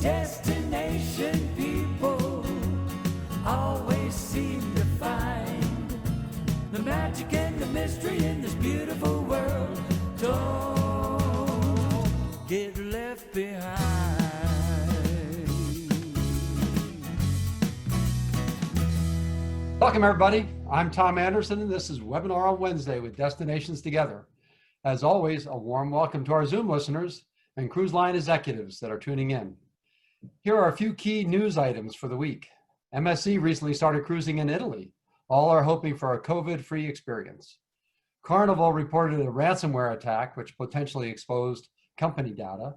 Destination people always seem to find the magic and the mystery in this beautiful world. Don't get left behind. Welcome, everybody. I'm Tom Anderson, and this is Webinar on Wednesday with Destinations Together. As always, a warm welcome to our Zoom listeners and cruise line executives that are tuning in. Here are a few key news items for the week. MSC recently started cruising in Italy. All are hoping for a COVID-free experience. Carnival reported a ransomware attack, which potentially exposed company data.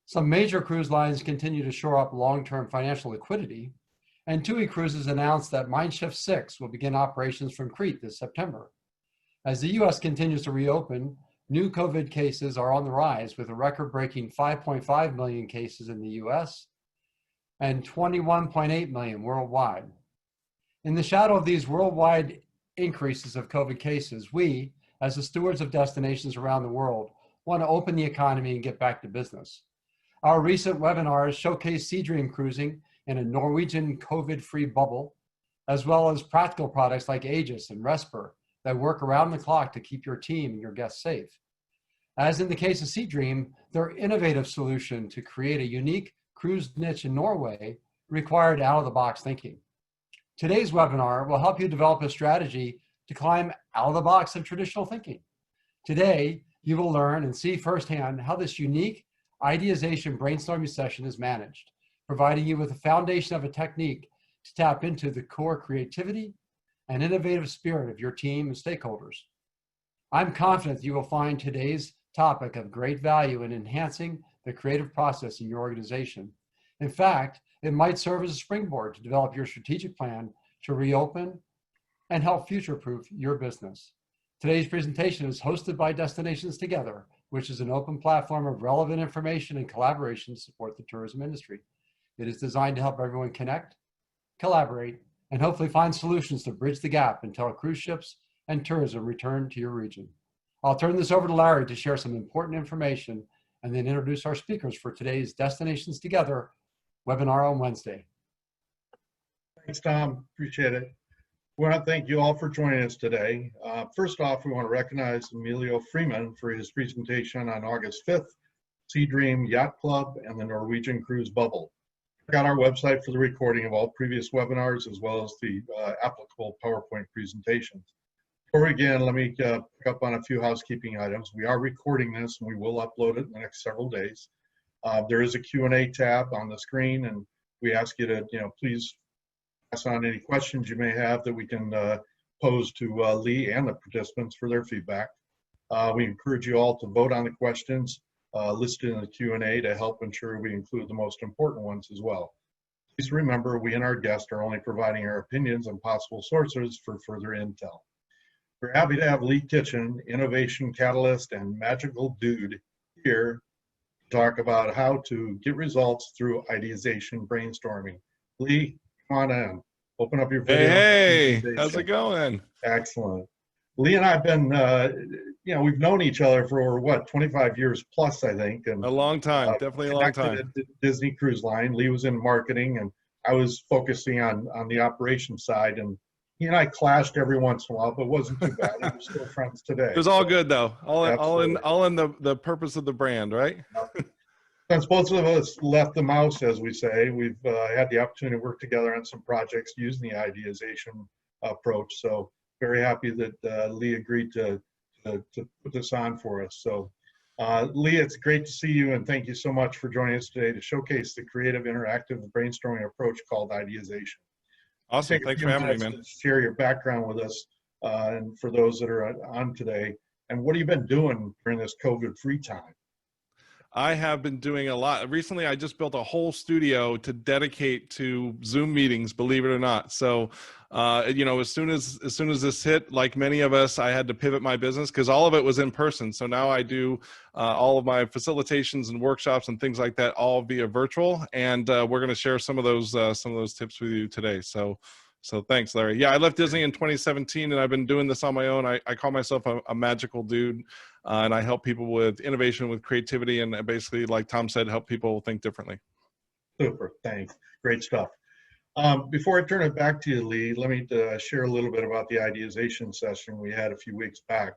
Some major cruise lines continue to shore up long-term financial liquidity. And TUI Cruises announced that Mein Schiff 6 will begin operations from Crete this September. As the US continues to reopen, new COVID cases are on the rise, with a record-breaking 5.5 million cases in the US and 21.8 million worldwide. In the shadow of these worldwide increases of COVID cases, we, as the stewards of destinations around the world, want to open the economy and get back to business. Our recent webinars showcase Seadream cruising in a Norwegian COVID-free bubble, as well as practical products like Aegis and Resper that work around the clock to keep your team and your guests safe. As in the case of Seadream, their innovative solution to create a unique cruise niche in Norway required out-of-the-box thinking. Today's webinar will help you develop a strategy to climb out of the box of traditional thinking. Today, you will learn and see firsthand how this unique IdeaZation brainstorming session is managed, providing you with a foundation of a technique to tap into the core creativity and innovative spirit of your team and stakeholders. I'm confident that you will find today's topic of great value in enhancing the creative process in your organization. In fact, it might serve as a springboard to develop your strategic plan to reopen and help future-proof your business. Today's presentation is hosted by Destinations Together, which is an open platform of relevant information and collaboration to support the tourism industry. It is designed to help everyone connect, collaborate, and hopefully find solutions to bridge the gap until cruise ships and tourism return to your region. I'll turn this over to Larry to share some important information and then introduce our speakers for today's Destinations Together webinar on Wednesday. Thanks, Tom. Appreciate it. We want to thank you all for joining us today. First off, we want to recognize Emilio Freeman for his presentation on August 5th, Seadream Yacht Club and the Norwegian Cruise Bubble. Check out our website for the recording of all previous webinars as well as the applicable PowerPoint presentations. Before we begin, let me pick up on a few housekeeping items. We are recording this and we will upload it in the next several days. There is a Q&A tab on the screen, and we ask you to, please pass on any questions you may have that we can pose to Lee and the participants for their feedback. We encourage you all to vote on the questions listed in the Q&A to help ensure we include the most important ones as well. Please remember, we and our guests are only providing our opinions and possible sources for further intel. We're happy to have Lee Kitchen, Innovation Catalyst and Magical Dude, here to talk about how to get results through IdeaZation Brainstorming. Lee, come on in. Open up your video. Hey, how's it going? Excellent. Lee and I have been, we've known each other for over, what, 25 years plus, I think. And a long time, definitely a long time. At Disney Cruise Line. Lee was in marketing, and I was focusing on the operations side. And he and I clashed every once in a while, but it wasn't too bad. We're still friends today. It was all good, though. All in the purpose of the brand, right? Since both of us left the mouse, as we say, we've had the opportunity to work together on some projects using the IdeaZation approach. So very happy that Lee agreed to put this on for us. So Lee, it's great to see you, and thank you so much for joining us today to showcase the creative interactive brainstorming approach called IdeaZation. Awesome, thanks for having me, man. Share your background with us and for those that are on today. And what have you been doing during this COVID-free time? I have been doing a lot. Recently, I just built a whole studio to dedicate to Zoom meetings, believe it or not. So, as soon as this hit, like many of us, I had to pivot my business because all of it was in person. So now I do all of my facilitations and workshops and things like that all via virtual. And we're going to share some of those tips with you today. So thanks, Larry. Yeah, I left Disney in 2017, and I've been doing this on my own. I call myself a magical dude, and I help people with innovation, with creativity, and basically, like Tom said, help people think differently. Super, thanks. Great stuff. Before I turn it back to you, Lee, let me share a little bit about the ideation session we had a few weeks back.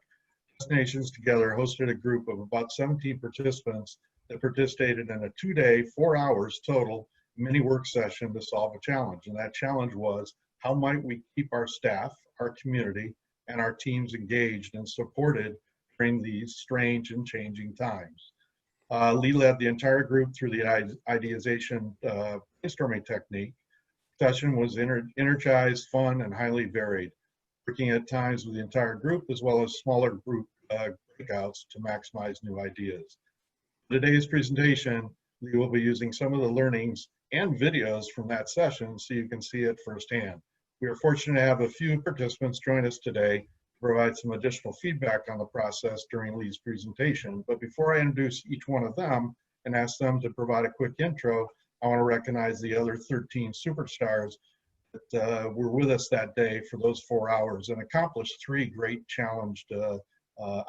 Destinations Together hosted a group of about 17 participants that participated in a 2-day, 4 hours total mini work session to solve a challenge. And that challenge was, how might we keep our staff, our community, and our teams engaged and supported during these strange and changing times? Lee led the entire group through the IdeaZation brainstorming technique. The session was energized, fun, and highly varied, working at times with the entire group as well as smaller group breakouts to maximize new ideas. For today's presentation, we will be using some of the learnings and videos from that session so you can see it firsthand. We are fortunate to have a few participants join us today to provide some additional feedback on the process during Lee's presentation. But before I introduce each one of them and ask them to provide a quick intro, I want to recognize the other 13 superstars that were with us that day for those 4 hours and accomplished 3 great challenged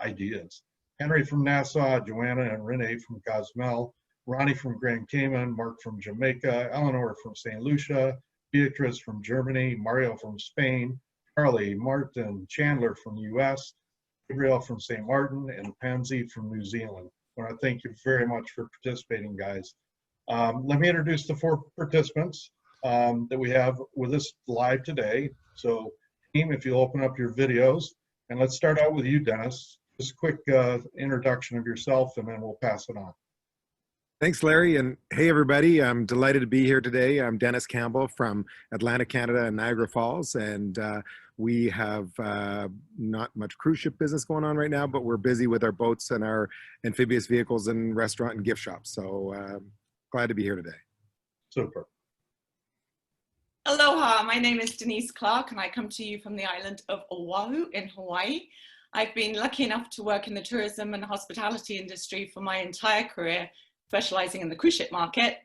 ideas. Henry from Nassau, Joanna and Renee from Cozumel, Ronnie from Grand Cayman, Mark from Jamaica, Eleanor from St. Lucia, Beatrice from Germany, Mario from Spain, Charlie, Martin, Chandler from the US, Gabriel from St. Martin, and Pansy from New Zealand. I want to thank you very much for participating, guys. Let me introduce the 4 participants that we have with us live today. So, team, if you'll open up your videos, and let's start out with you, Dennis. Just a quick introduction of yourself, and then we'll pass it on. Thanks, Larry, and hey, everybody. I'm delighted to be here today. I'm Dennis Campbell from Atlantic Canada and Niagara Falls, and we have not much cruise ship business going on right now, but we're busy with our boats and our amphibious vehicles and restaurant and gift shops. So glad to be here today. Super. Aloha, my name is Denise Clark, and I come to you from the island of Oahu in Hawaii. I've been lucky enough to work in the tourism and hospitality industry for my entire career, specializing in the cruise ship market.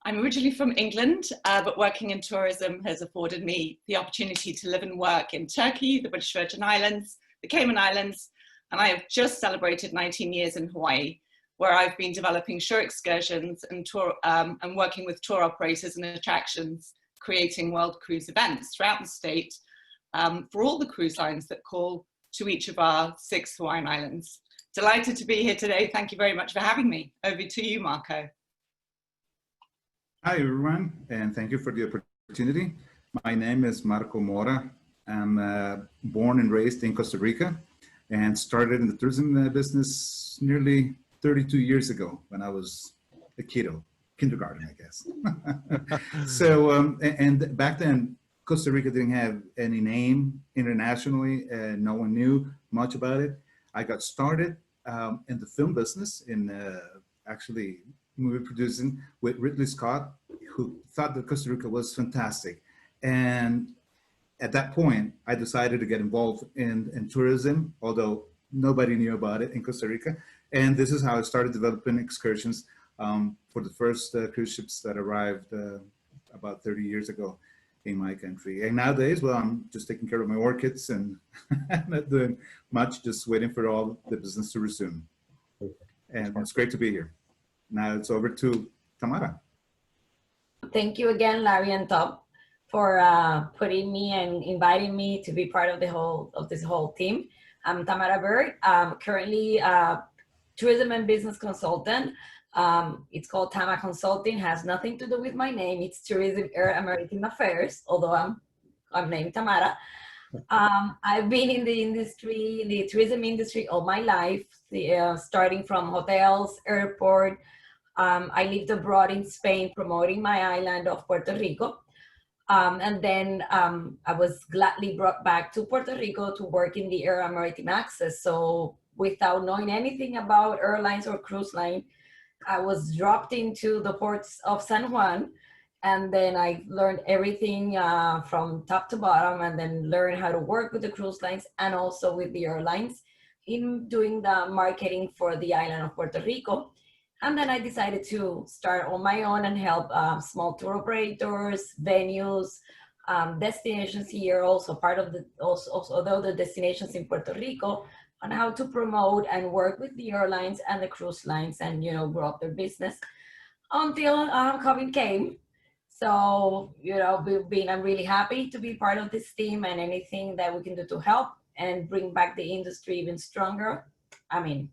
I'm originally from England, but working in tourism has afforded me the opportunity to live and work in Turkey, the British Virgin Islands, the Cayman Islands, and I have just celebrated 19 years in Hawaii, where I've been developing shore excursions and and working with tour operators and attractions, creating world cruise events throughout the state for all the cruise lines that call to each of our 6 Hawaiian islands. Delighted to be here today. Thank you very much for having me. Over to you, Marco. Hi, everyone, and thank you for the opportunity. My name is Marco Mora. I'm born and raised in Costa Rica and started in the tourism business nearly 32 years ago when I was a kiddo, kindergarten, I guess. So, and back then, Costa Rica didn't have any name internationally, and no one knew much about it. I got started in the film business in actually movie producing with Ridley Scott, who thought that Costa Rica was fantastic. And at that point, I decided to get involved in tourism, although nobody knew about it in Costa Rica. And this is how I started developing excursions for the first cruise ships that arrived about 30 years ago in my country. And nowadays, well, I'm just taking care of my orchids and not doing much, just waiting for all the business to resume. And it's great to be here. Now it's over to Tamara. Thank you again, Larry and Tom, for putting me and inviting me to be part of this whole team. I'm Tamara Berg. I'm currently a tourism and business consultant. It's called Tama Consulting. Has nothing to do with my name. It's Tourism, Air, and Maritime Affairs, although I'm named Tamara. I've been in the industry, the tourism industry all my life, starting from hotels, airport. I lived abroad in Spain promoting my island of Puerto Rico. And then I was gladly brought back to Puerto Rico to work in the air and maritime access. So without knowing anything about airlines or cruise line, I was dropped into the ports of San Juan, and then I learned everything from top to bottom, and then learned how to work with the cruise lines and also with the airlines in doing the marketing for the island of Puerto Rico. And then I decided to start on my own and help small tour operators, venues, destinations here, also part of although the destinations in Puerto Rico, on how to promote and work with the airlines and the cruise lines and, grow up their business. until COVID came. So, you know, I'm really happy to be part of this team, and anything that we can do to help and bring back the industry even stronger. I mean,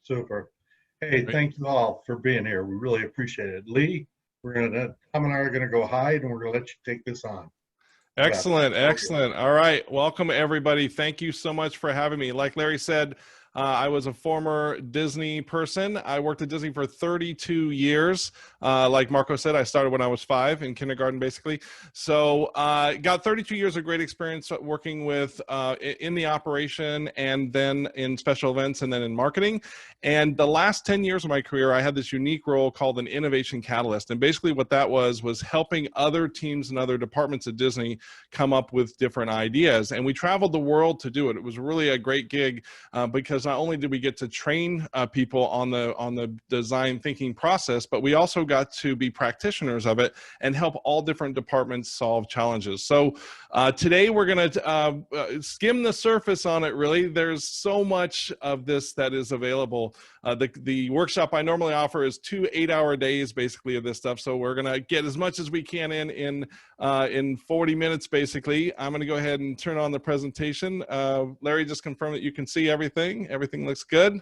Super. Hey, thank you all for being here. We really appreciate it. Lee, Tom and I are gonna go hide, and we're gonna let you take this on. Excellent, excellent. All right, welcome everybody. Thank you so much for having me. Like Larry said, I was a former Disney person. I worked at Disney for 32 years. Like Marco said, I started when I was 5 in kindergarten, basically. So got 32 years of great experience working with in the operation, and then in special events, and then in marketing. And the last 10 years of my career, I had this unique role called an innovation catalyst. And basically what that was helping other teams and other departments at Disney come up with different ideas. And we traveled the world to do it. It was really a great gig because not only did we get to train people on the design thinking process, but we also got to be practitioners of it and help all different departments solve challenges. So today we're going to skim the surface on it, really. There's so much of this that is available. The workshop I normally offer is 2 8-hour days, basically, of this stuff. So we're going to get as much as we can in 40 minutes, basically. I'm going to go ahead and turn on the presentation. Larry, just confirm that you can see everything. Everything looks good.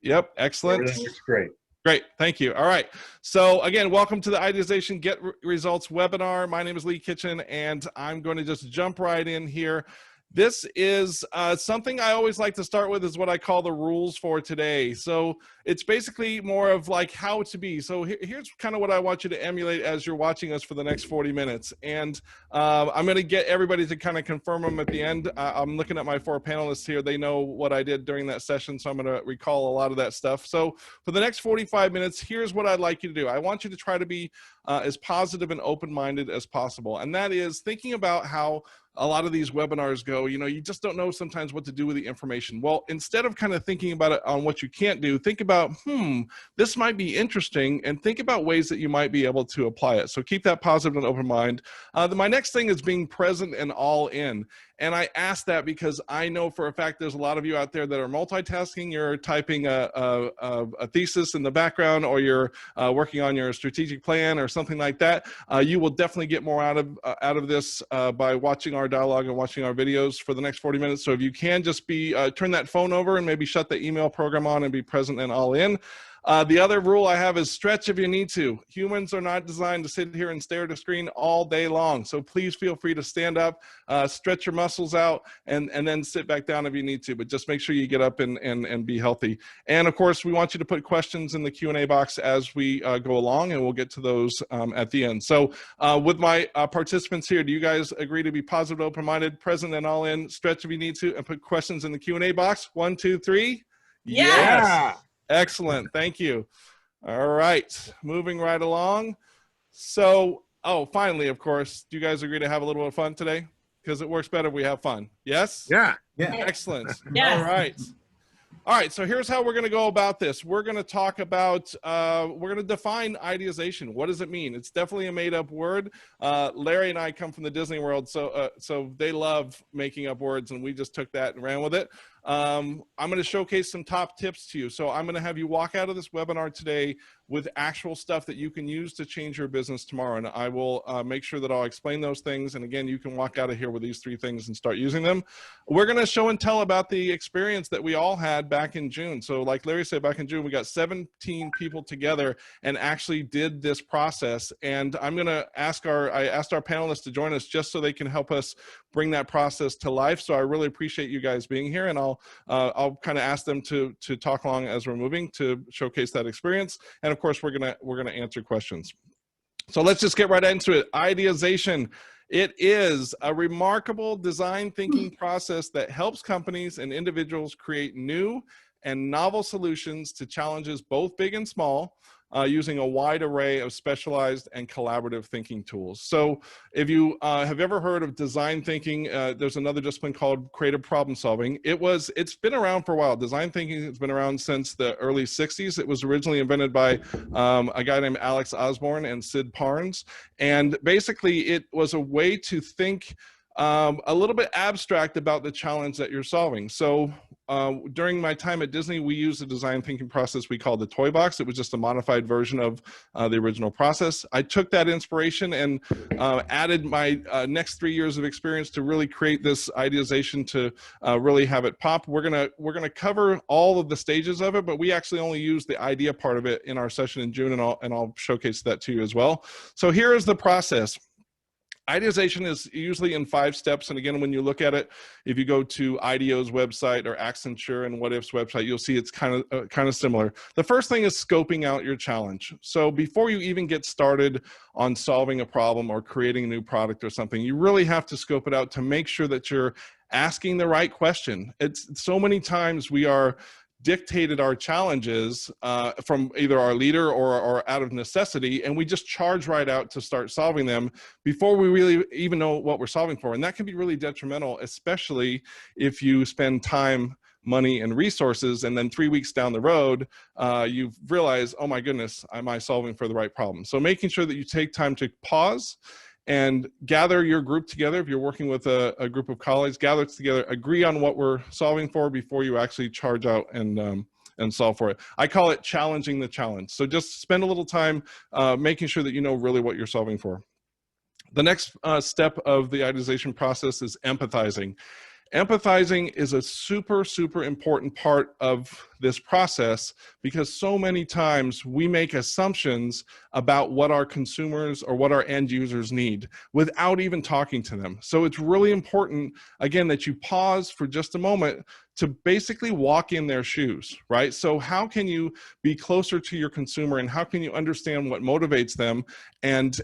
Yep, excellent. Everything looks great. Great, thank you. All right, so again, welcome to the IdeaZation Get Results webinar. My name is Lee Kitchen, and I'm going to just jump right in here. This is something I always like to start with, is what I call the rules for today. So it's basically more of like how to be. So here's kind of what I want you to emulate as you're watching us for the next 40 minutes. And I'm going to get everybody to kind of confirm them at the end. I'm looking at my 4 panelists here. They know what I did during that session, so I'm going to recall a lot of that stuff. So for the next 45 minutes, here's what I'd like you to do. I want you to try to be as positive and open-minded as possible. And that is thinking about how a lot of these webinars go, you know, you just don't know sometimes what to do with the information. Well, instead of kind of thinking about it on what you can't do, think about, this might be interesting, and think about ways that you might be able to apply it. So keep that positive and open mind. My next thing is being present and all in. And I ask that because I know for a fact there's a lot of you out there that are multitasking. You're typing a thesis in the background, or you're working on your strategic plan or something like that. You will definitely get more out of this by watching our dialogue and watching our videos for the next 40 minutes. So if you can just be turn that phone over and maybe shut the email program on and be present and all in. The other rule I have is stretch if you need to. Humans are not designed to sit here and stare at a screen all day long. So please feel free to stand up, stretch your muscles out, and then sit back down if you need to. But just make sure you get up and be healthy. And of course, we want you to put questions in the Q&A box as we go along, and we'll get to those at the end. So with my participants here, do you guys agree to be positive, open-minded, present and all in, stretch if you need to, and put questions in the Q&A box? 1, 2, 3. Yes. Yes. Excellent. Thank you. All right. Moving right along. So, finally, of course, do you guys agree to have a little bit of fun today? Because it works better if we have fun. Yes? Yeah. Yeah. Excellent. Yes. All right. All right, so here's how we're going to go about this. We're going to talk about, we're going to define idealization. What does it mean? It's definitely a made-up word. Larry and I come from the Disney world, so they love making up words, and we just took that and ran with it. I'm going to showcase some top tips to you. So I'm going to have you walk out of this webinar today with actual stuff that you can use to change your business tomorrow. And I will make sure that I'll explain those things. And again, you can walk out of here with these 3 things and start using them. We're going to show and tell about the experience that we all had back in June. So like Larry said, back in June, we got 17 people together and actually did this process. And I'm going to I asked our panelists to join us just so they can help us bring that process to life. So I really appreciate you guys being here, and I'll kind of ask them to talk along as we're moving to showcase that experience. And of course, we're gonna answer questions. So let's just get right into it. IdeaZation. It is a remarkable design thinking process that helps companies and individuals create new and novel solutions to challenges both big and small, using a wide array of specialized and collaborative thinking tools. So if you have ever heard of design thinking, there's another discipline called creative problem solving. It's been around for a while. Design thinking has been around since the early 60s. It was originally invented by a guy named Alex Osborne and Sid Parnes. And basically it was a way to think a little bit abstract about the challenge that you're solving. So during my time at Disney, we used a design thinking process we called the toy box. It was just a modified version of the original process. I took that inspiration and added my next 3 years of experience to really create this ideation to really have it pop. We're gonna cover all of the stages of it, but we actually only use the idea part of it in our session in June, and I'll showcase that to you as well. So here is the process. Ideation is usually in 5 steps. And again, when you look at it, if you go to IDEO's website or Accenture and What If's website, you'll see it's kind of similar. The first thing is scoping out your challenge. So before you even get started on solving a problem or creating a new product or something, you really have to scope it out to make sure that you're asking the right question. It's so many times we are dictated our challenges from either our leader or out of necessity, and we just charge right out to start solving them before we really even know what we're solving for. And that can be really detrimental, especially if you spend time, money, and resources, and then 3 weeks down the road, you've realized, oh my goodness, am I solving for the right problem? So making sure that you take time to pause and gather your group together. If you're working with a group of colleagues, gather together, agree on what we're solving for before you actually charge out and solve for it. I call it challenging the challenge. So just spend a little time making sure that you know really what you're solving for. The next step of the ideation process is empathizing. Empathizing is a super, super important part of this process because so many times we make assumptions about what our consumers or what our end users need without even talking to them. So it's really important, again, that you pause for just a moment to basically walk in their shoes, right? So how can you be closer to your consumer and how can you understand what motivates them and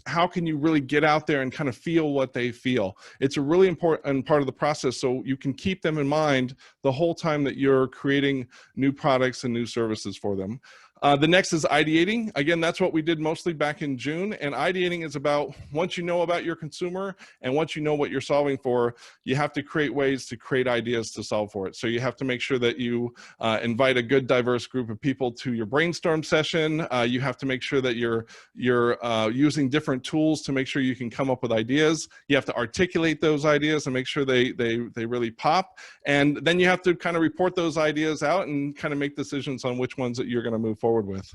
how can you really get out there and kind of feel what they feel? It's a really important part of the process so you can keep them in mind the whole time that you're creating new products and new services for them. The next is ideating. Again, that's what we did mostly back in June. And ideating is about once you know about your consumer and once you know what you're solving for, you have to create ways to create ideas to solve for it. So you have to make sure that you invite a good diverse group of people to your brainstorm session. You have to make sure that you're using different tools to make sure you can come up with ideas. You have to articulate those ideas and make sure they really pop. And then you have to kind of report those ideas out and kind of make decisions on which ones that you're going to move forward with.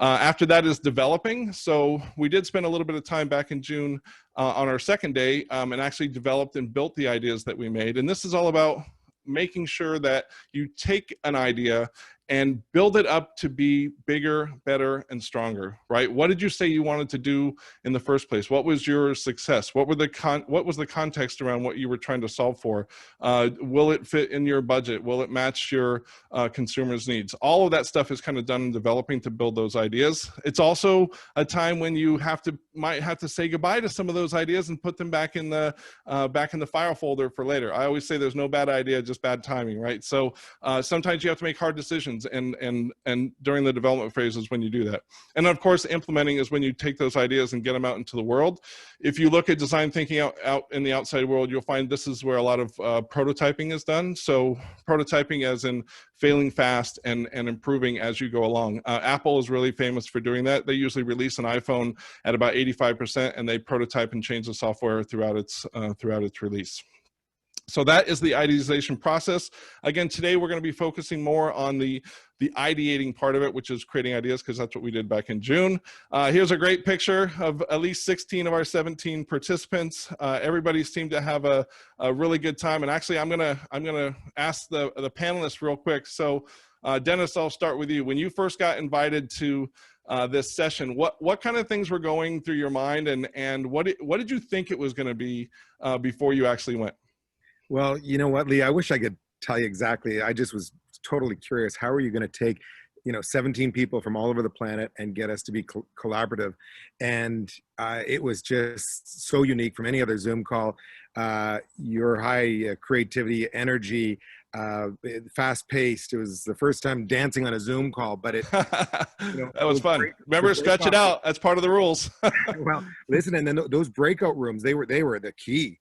After that is developing. So we did spend a little bit of time back in June on our second day and actually developed and built the ideas that we made. And this is all about making sure that you take an idea and build it up to be bigger, better, and stronger, right? What did you say you wanted to do in the first place? What was your success? What was the context around what you were trying to solve for? Will it fit in your budget? Will it match your consumers' needs? All of that stuff is kind of done in developing to build those ideas. It's also a time when you might have to say goodbye to some of those ideas and put them back in the file folder for later. I always say there's no bad idea, just bad timing, right? So sometimes you have to make hard decisions. And during the development phases when you do that. And of course, implementing is when you take those ideas and get them out into the world. If you look at design thinking out in the outside world, you'll find this is where a lot of prototyping is done. So prototyping as in failing fast and improving as you go along. Apple is really famous for doing that. They usually release an iPhone at about 85% and they prototype and change the software throughout its release. So that is the ideation process. Again, today we're going to be focusing more on the ideating part of it, which is creating ideas, because that's what we did back in June. Here's a great picture of at least 16 of our 17 participants. Everybody seemed to have a really good time. And actually, I'm gonna ask the panelists real quick. So Dennis, I'll start with you. When you first got invited to this session, what kind of things were going through your mind, and what did you think it was going to be before you actually went? Well, you know what, Lee, I wish I could tell you exactly. I just was totally curious. How are you going to take, 17 people from all over the planet and get us to be collaborative? And it was just so unique from any other Zoom call. Your high creativity, energy, fast-paced. It was the first time dancing on a Zoom call, but it that was fun. Remember, stretch it out. That's part of the rules. Well, listen, and then those breakout rooms, they were the key.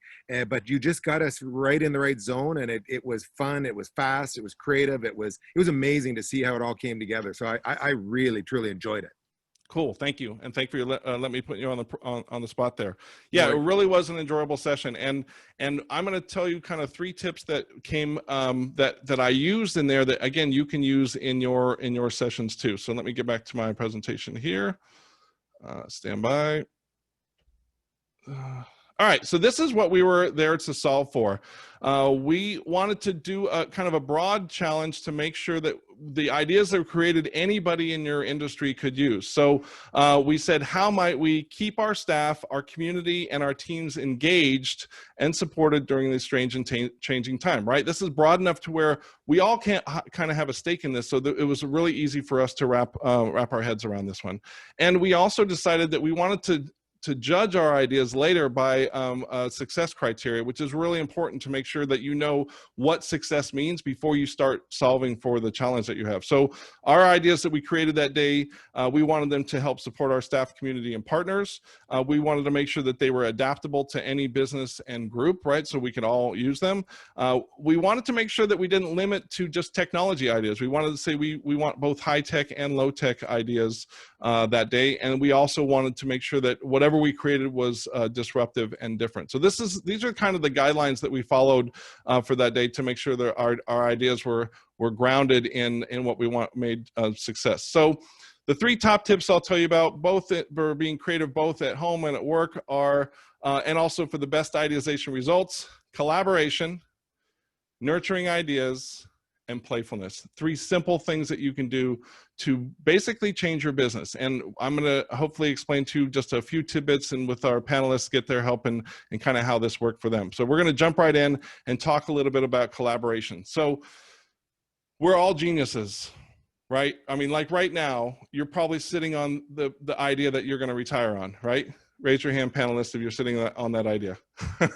But you just got us right in the right zone, and it was fun. It was fast. It was creative. It was amazing to see how it all came together. So I really, truly enjoyed it. Cool, thank you, and thank you for let me put you on the spot there. Yeah, it really was an enjoyable session, and I'm going to tell you kind of 3 tips that came that I used in there that again you can use in your sessions too. So let me get back to my presentation here. Stand by. All right, so this is what we were there to solve for. We wanted to do a kind of a broad challenge to make sure that the ideas that were created anybody in your industry could use. So we said, how might we keep our staff, our community, and our teams engaged and supported during this strange and changing time, right? This is broad enough to where we all can't kind of have a stake in this, so that it was really easy for us to wrap our heads around this one. And we also decided that we wanted to judge our ideas later by success criteria, which is really important to make sure that you know what success means before you start solving for the challenge that you have. So our ideas that we created that day, we wanted them to help support our staff, community, and partners. We wanted to make sure that they were adaptable to any business and group, right? So we could all use them. We wanted to make sure that we didn't limit to just technology ideas. We wanted to say we want both high tech and low tech ideas that day. And we also wanted to make sure that whatever we created was disruptive and different. So these are kind of the guidelines that we followed for that day to make sure that our ideas were grounded in what we made success. So the 3 top tips I'll tell you about, both for being creative both at home and at work, are, and also for the best ideation results: collaboration, nurturing ideas, and playfulness. 3 simple things that you can do to basically change your business. And I'm going to hopefully explain to you just a few tidbits, and with our panelists get their help and kind of how this worked for them. So we're going to jump right in and talk a little bit about collaboration. So we're all geniuses, right? I mean, like right now, you're probably sitting on the idea that you're going to retire on, right? Raise your hand, panelists, if you're sitting on that idea.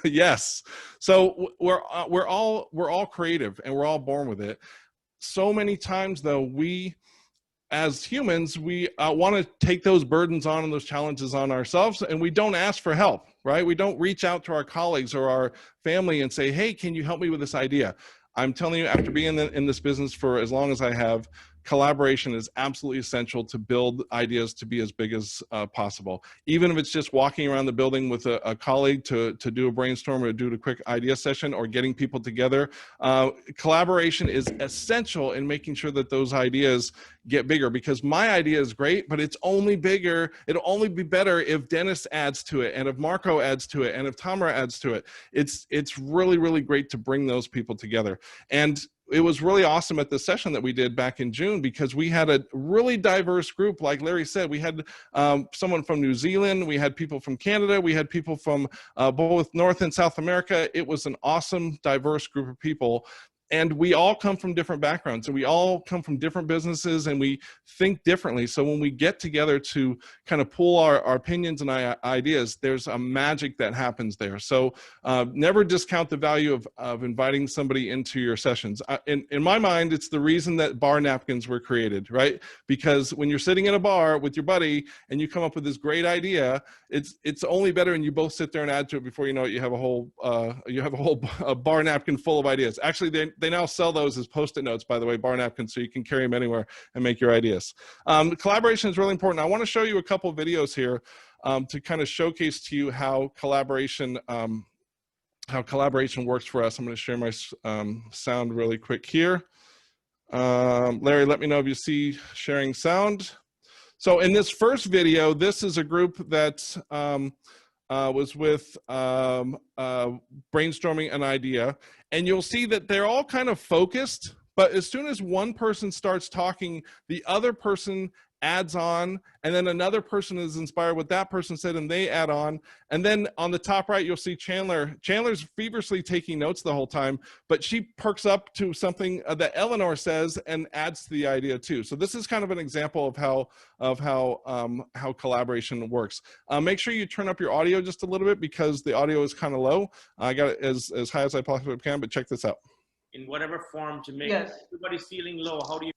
Yes. So we're all creative, and we're all born with it. So many times, though, we as humans, we want to take those burdens on and those challenges on ourselves, and we don't ask for help, right? We don't reach out to our colleagues or our family and say, hey, can you help me with this idea? I'm telling you, after being in this business for as long as I have, collaboration is absolutely essential to build ideas to be as big as possible. Even if it's just walking around the building with a colleague to do a brainstorm or do a quick idea session, or getting people together, collaboration is essential in making sure that those ideas get bigger. Because my idea is great, but it's only bigger, it'll only be better if Dennis adds to it, and if Marco adds to it, and if Tamara adds to it. It's really, really great to bring those people together. And it was really awesome at the session that we did back in June, because we had a really diverse group. Like Larry said, we had someone from New Zealand, we had people from Canada, we had people from both North and South America. It was an awesome, diverse group of people. And we all come from different backgrounds, and we all come from different businesses, and we think differently. So when we get together to kind of pool our opinions and ideas, there's a magic that happens there. So never discount the value of inviting somebody into your sessions. In my mind, it's the reason that bar napkins were created, right? Because when you're sitting in a bar with your buddy and you come up with this great idea, it's only better, and you both sit there and add to it. Before you know it, you have a whole bar napkin full of ideas. Actually, they now sell those as Post-it notes, by the way, bar napkins, so you can carry them anywhere and make your ideas. Collaboration is really important. I want to show you a couple of videos here to kind of showcase to you how collaboration works for us. I'm going to share my sound really quick here. Larry, let me know if you see sharing sound. So in this first video, this is a group that was with brainstorming an idea, and you'll see that they're all kind of focused, but as soon as one person starts talking, the other person adds on, and then another person is inspired what that person said, and they add on. And then on the top right, you'll see Chandler's feverishly taking notes the whole time, but she perks up to something that Eleanor says and adds to the idea too. So this is kind of an example of how collaboration works. Make sure you turn up your audio just a little bit, because the audio is kind of low. I got it as high as I possibly can, but check this out. In whatever form to make everybody feeling low, how do you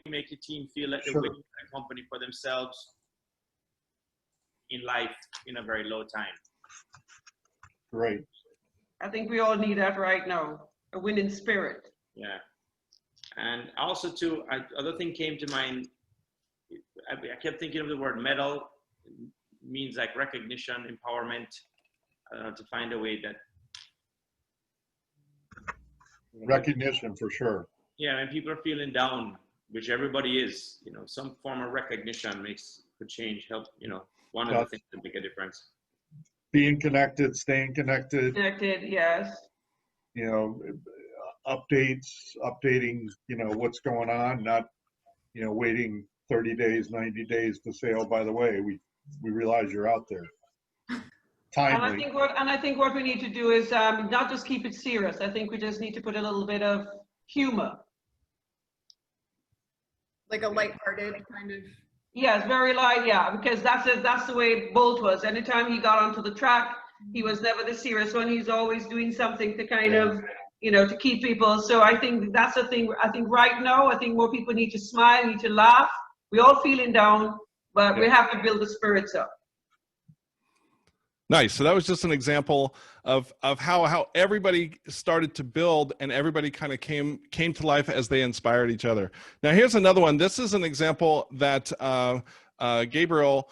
make your team feel like they're winning a company for themselves in life in a very low time? Great. I think we all need that right now, a winning spirit. Yeah. And also too, other thing came to mind I kept thinking of the word medal. It means like recognition, empowerment, to find a way that. Recognition for sure. Yeah, when people are feeling down, which everybody is, you know, some form of recognition could change, help, you know, one of the things that make a difference. Being connected, staying connected. Connected, yes. You know, updating, you know, what's going on, not, you know, waiting 30 days, 90 days to say, oh, by the way, we realize you're out there. Timely. And I think what we need to do is not just keep it serious. I think we just need to put a little bit of humor. Like a lighthearted kind of. Yes, very light, yeah, because that's the way Bolt was. Anytime he got onto the track, he was never the serious one. He's always doing something to kind of, you know, to keep people. So I think that's the thing. I think right now, I think more people need to smile, need to laugh. We're all feeling down, but we have to build the spirits up. Nice. So that was just an example of how everybody started to build, and everybody kind of came to life as they inspired each other. Now here's another one. This is an example that Gabriel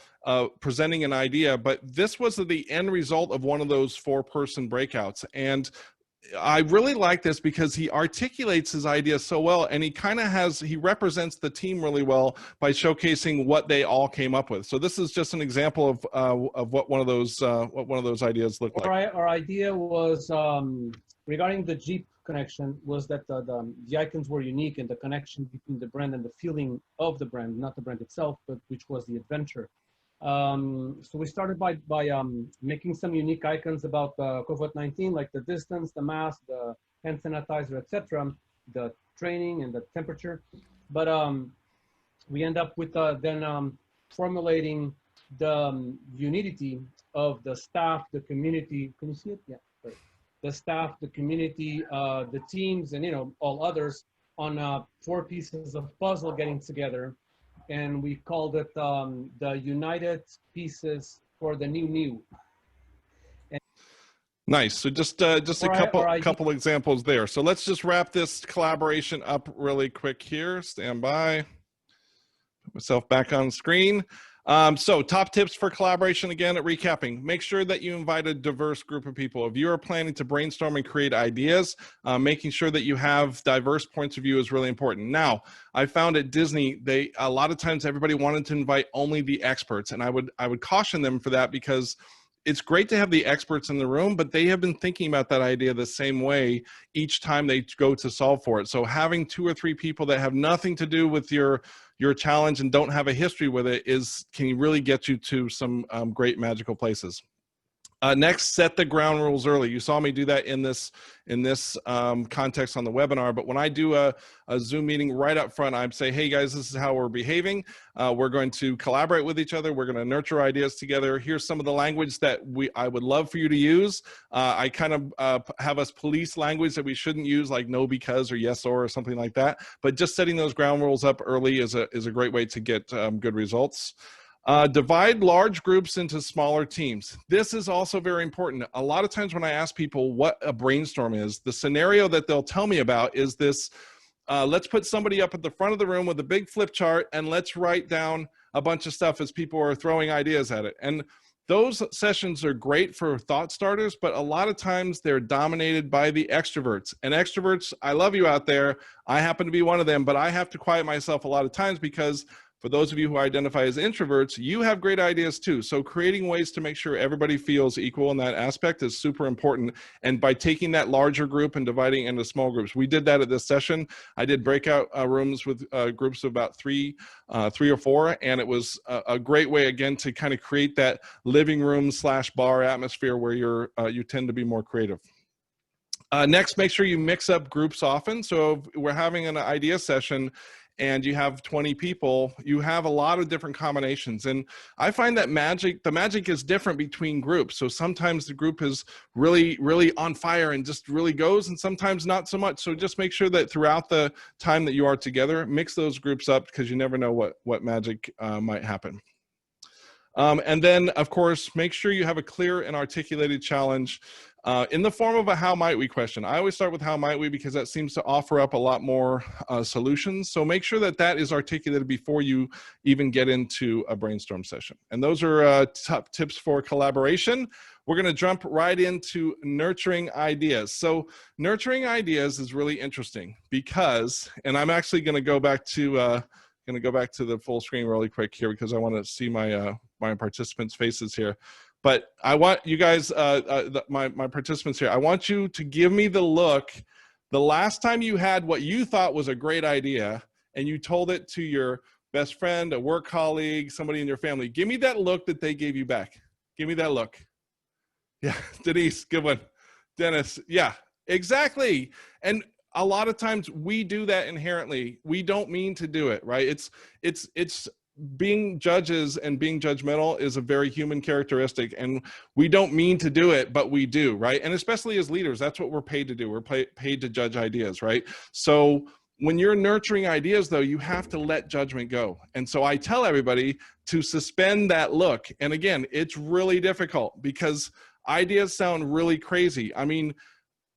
presenting an idea, but this was the end result of one of those 4-person breakouts. And I really like this because he articulates his idea so well, and he represents the team really well by showcasing what they all came up with. So this is just an example of what one of those ideas looked like. Our idea was regarding the Jeep connection, was that the icons were unique, and the connection between the brand and the feeling of the brand, not the brand itself, but which was the adventure. So we started by making some unique icons about COVID-19, like the distance, the mask, the hand sanitizer, etc., the training and the temperature. But we end up with then formulating the unity of the staff, the community. Can you see it? Yeah. Sorry. The staff, the community, the teams, and, you know, all others on 4 pieces of puzzle getting together. And we called it the United Pieces for the New. And nice. So just a couple examples there. So let's just wrap this collaboration up really quick here. Stand by. Put myself back on screen. So top tips for collaboration, again, at recapping. Make sure that you invite a diverse group of people. If you are planning to brainstorm and create ideas, making sure that you have diverse points of view is really important. Now, I found at Disney, a lot of times everybody wanted to invite only the experts, and I would caution them for that, because it's great to have the experts in the room, but they have been thinking about that idea the same way each time they go to solve for it. So having 2 or 3 people that have nothing to do with your challenge and don't have a history with it can really get you to some great magical places. Next, set the ground rules early. You saw me do that in this context on the webinar, but when I do a Zoom meeting right up front, I say, hey guys, this is how we're behaving. We're going to collaborate with each other. We're going to nurture ideas together. Here's some of the language that I would love for you to use. I kind of have us police language that we shouldn't use, like no, because, or yes, or something like that. But just setting those ground rules up early is a great way to get good results. Divide large groups into smaller teams. This is also very important. A lot of times when I ask people what a brainstorm is, the scenario that they'll tell me about is this, let's put somebody up at the front of the room with a big flip chart and let's write down a bunch of stuff as people are throwing ideas at it. And those sessions are great for thought starters, but a lot of times they're dominated by the extroverts. And extroverts, I love you out there. I happen to be one of them, but I have to quiet myself a lot of times, because for those of you who identify as introverts, you have great ideas too. So creating ways to make sure everybody feels equal in that aspect is super important. And by taking that larger group and dividing into small groups, we did that at this session. I did breakout rooms with groups of about three or 4, and it was a great way, again, to kind of create that living room / bar atmosphere where you tend to be more creative. Next, make sure you mix up groups often. So if we're having an idea session and you have 20 people, you have a lot of different combinations. And I find that the magic is different between groups. So sometimes the group is really, really on fire and just really goes, and sometimes not so much. So just make sure that throughout the time that you are together, mix those groups up, because you never know what magic might happen. And then, of course, make sure you have a clear and articulated challenge. in the form of a how might we question. I always start with how might we because that seems to offer up a lot more solutions. So make sure that that is articulated before you even get into a brainstorm session. And those are top tips for collaboration. We're going to jump right into nurturing ideas. So nurturing ideas is really interesting because, and I'm actually going to go back to the full screen really quick here because I want to see my my participants' faces here. But I want you guys, my participants here, I want you to give me the look the last time you had what you thought was a great idea and you told it to your best friend, a work colleague, somebody in your family. Give me that look that they gave you back. Give me that look. Yeah, Denise, good one. Dennis, yeah, exactly. And a lot of times we do that inherently. We don't mean to do it, right? It's being judges and being judgmental is a very human characteristic, and we don't mean to do it, but we do, right? And especially as leaders, that's what we're paid to do. We're paid to judge ideas, right? So when you're nurturing ideas, though, you have to let judgment go. And so I tell everybody to suspend that look. And again, it's really difficult because ideas sound really crazy. I mean,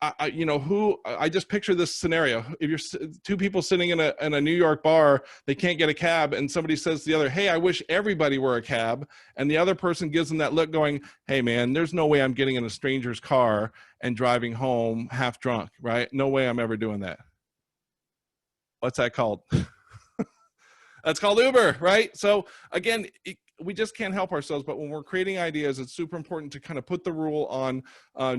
I just picture this scenario. If you're two people sitting in a New York bar, they can't get a cab, and somebody says to the other, hey, I wish everybody were a cab. And the other person gives them that look going, hey man, there's no way I'm getting in a stranger's car and driving home half drunk, right? No way I'm ever doing that. What's that called? That's called Uber, right? So again, we just can't help ourselves, but when we're creating ideas, it's super important to kind of put the rule on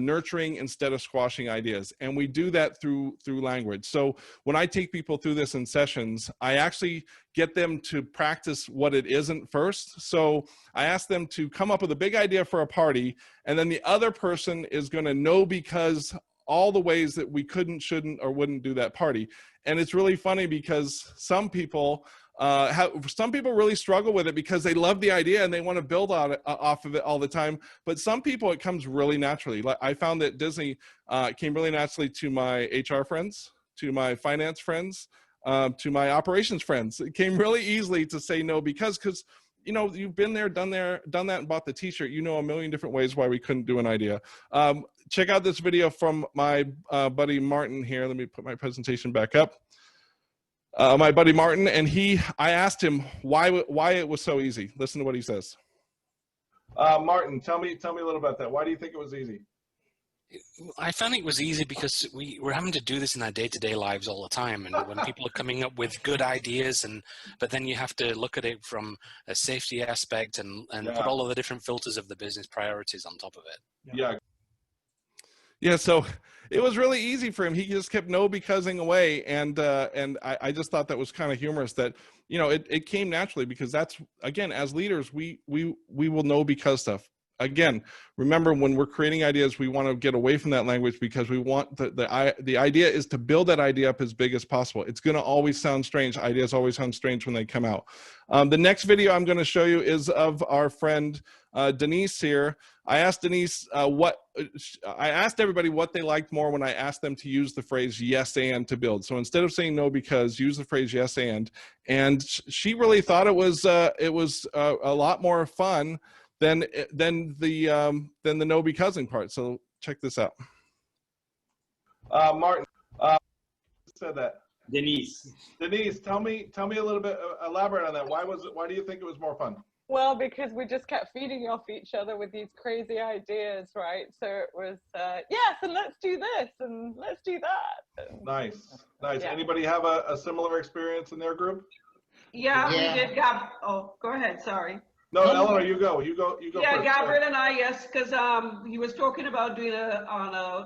nurturing instead of squashing ideas. And we do that through language. So when I take people through this in sessions, I actually get them to practice what it isn't first. So I ask them to come up with a big idea for a party, and then the other person is gonna know because all the ways that we couldn't, shouldn't, or wouldn't do that party. And it's really funny because some people really struggle with it because they love the idea and they want to build on it, off of it all the time. But some people, it comes really naturally. Like I found that Disney came really naturally to my HR friends, to my finance friends, to my operations friends. It came really easily to say no because you know, you've been there, done that, and bought the t-shirt. You know a million different ways why we couldn't do an idea. Check out this video from my buddy Martin here. Let me put my presentation back up. My buddy Martin, and I asked him why it was so easy. Listen to what he says. Martin, tell me a little about that. Why do you think it was easy? I found it was easy because we're having to do this in our day-to-day lives all the time, and when people are coming up with good ideas, but then you have to look at it from a safety aspect and put all of the different filters of the business priorities on top of it. Yeah. So it was really easy for him. He just kept no-becausing away, and I just thought that was kind of humorous. That it came naturally because that's, again, as leaders, we will know because stuff. Again, remember when we're creating ideas, we want to get away from that language because we want the idea is to build that idea up as big as possible. It's going to always sound strange. Ideas always sound strange when they come out. The next video I'm going to show you is of our friend Denise here. I asked Denise I asked everybody what they liked more when I asked them to use the phrase yes and to build. So instead of saying no because, use the phrase yes and she really thought it was a lot more fun than the no becausing part. So check this out. Martin said that. Denise, tell me a little bit, elaborate on that. Why do you think it was more fun? Well, because we just kept feeding off each other with these crazy ideas, right? So it was, yes, and let's do this, and let's do that. And, nice. Yeah. Anybody have a similar experience in their group? Yeah, we did. Oh, go ahead. Sorry. No, Eleanor, you go. Yeah, first. Gabriel and I, yes, because he was talking about doing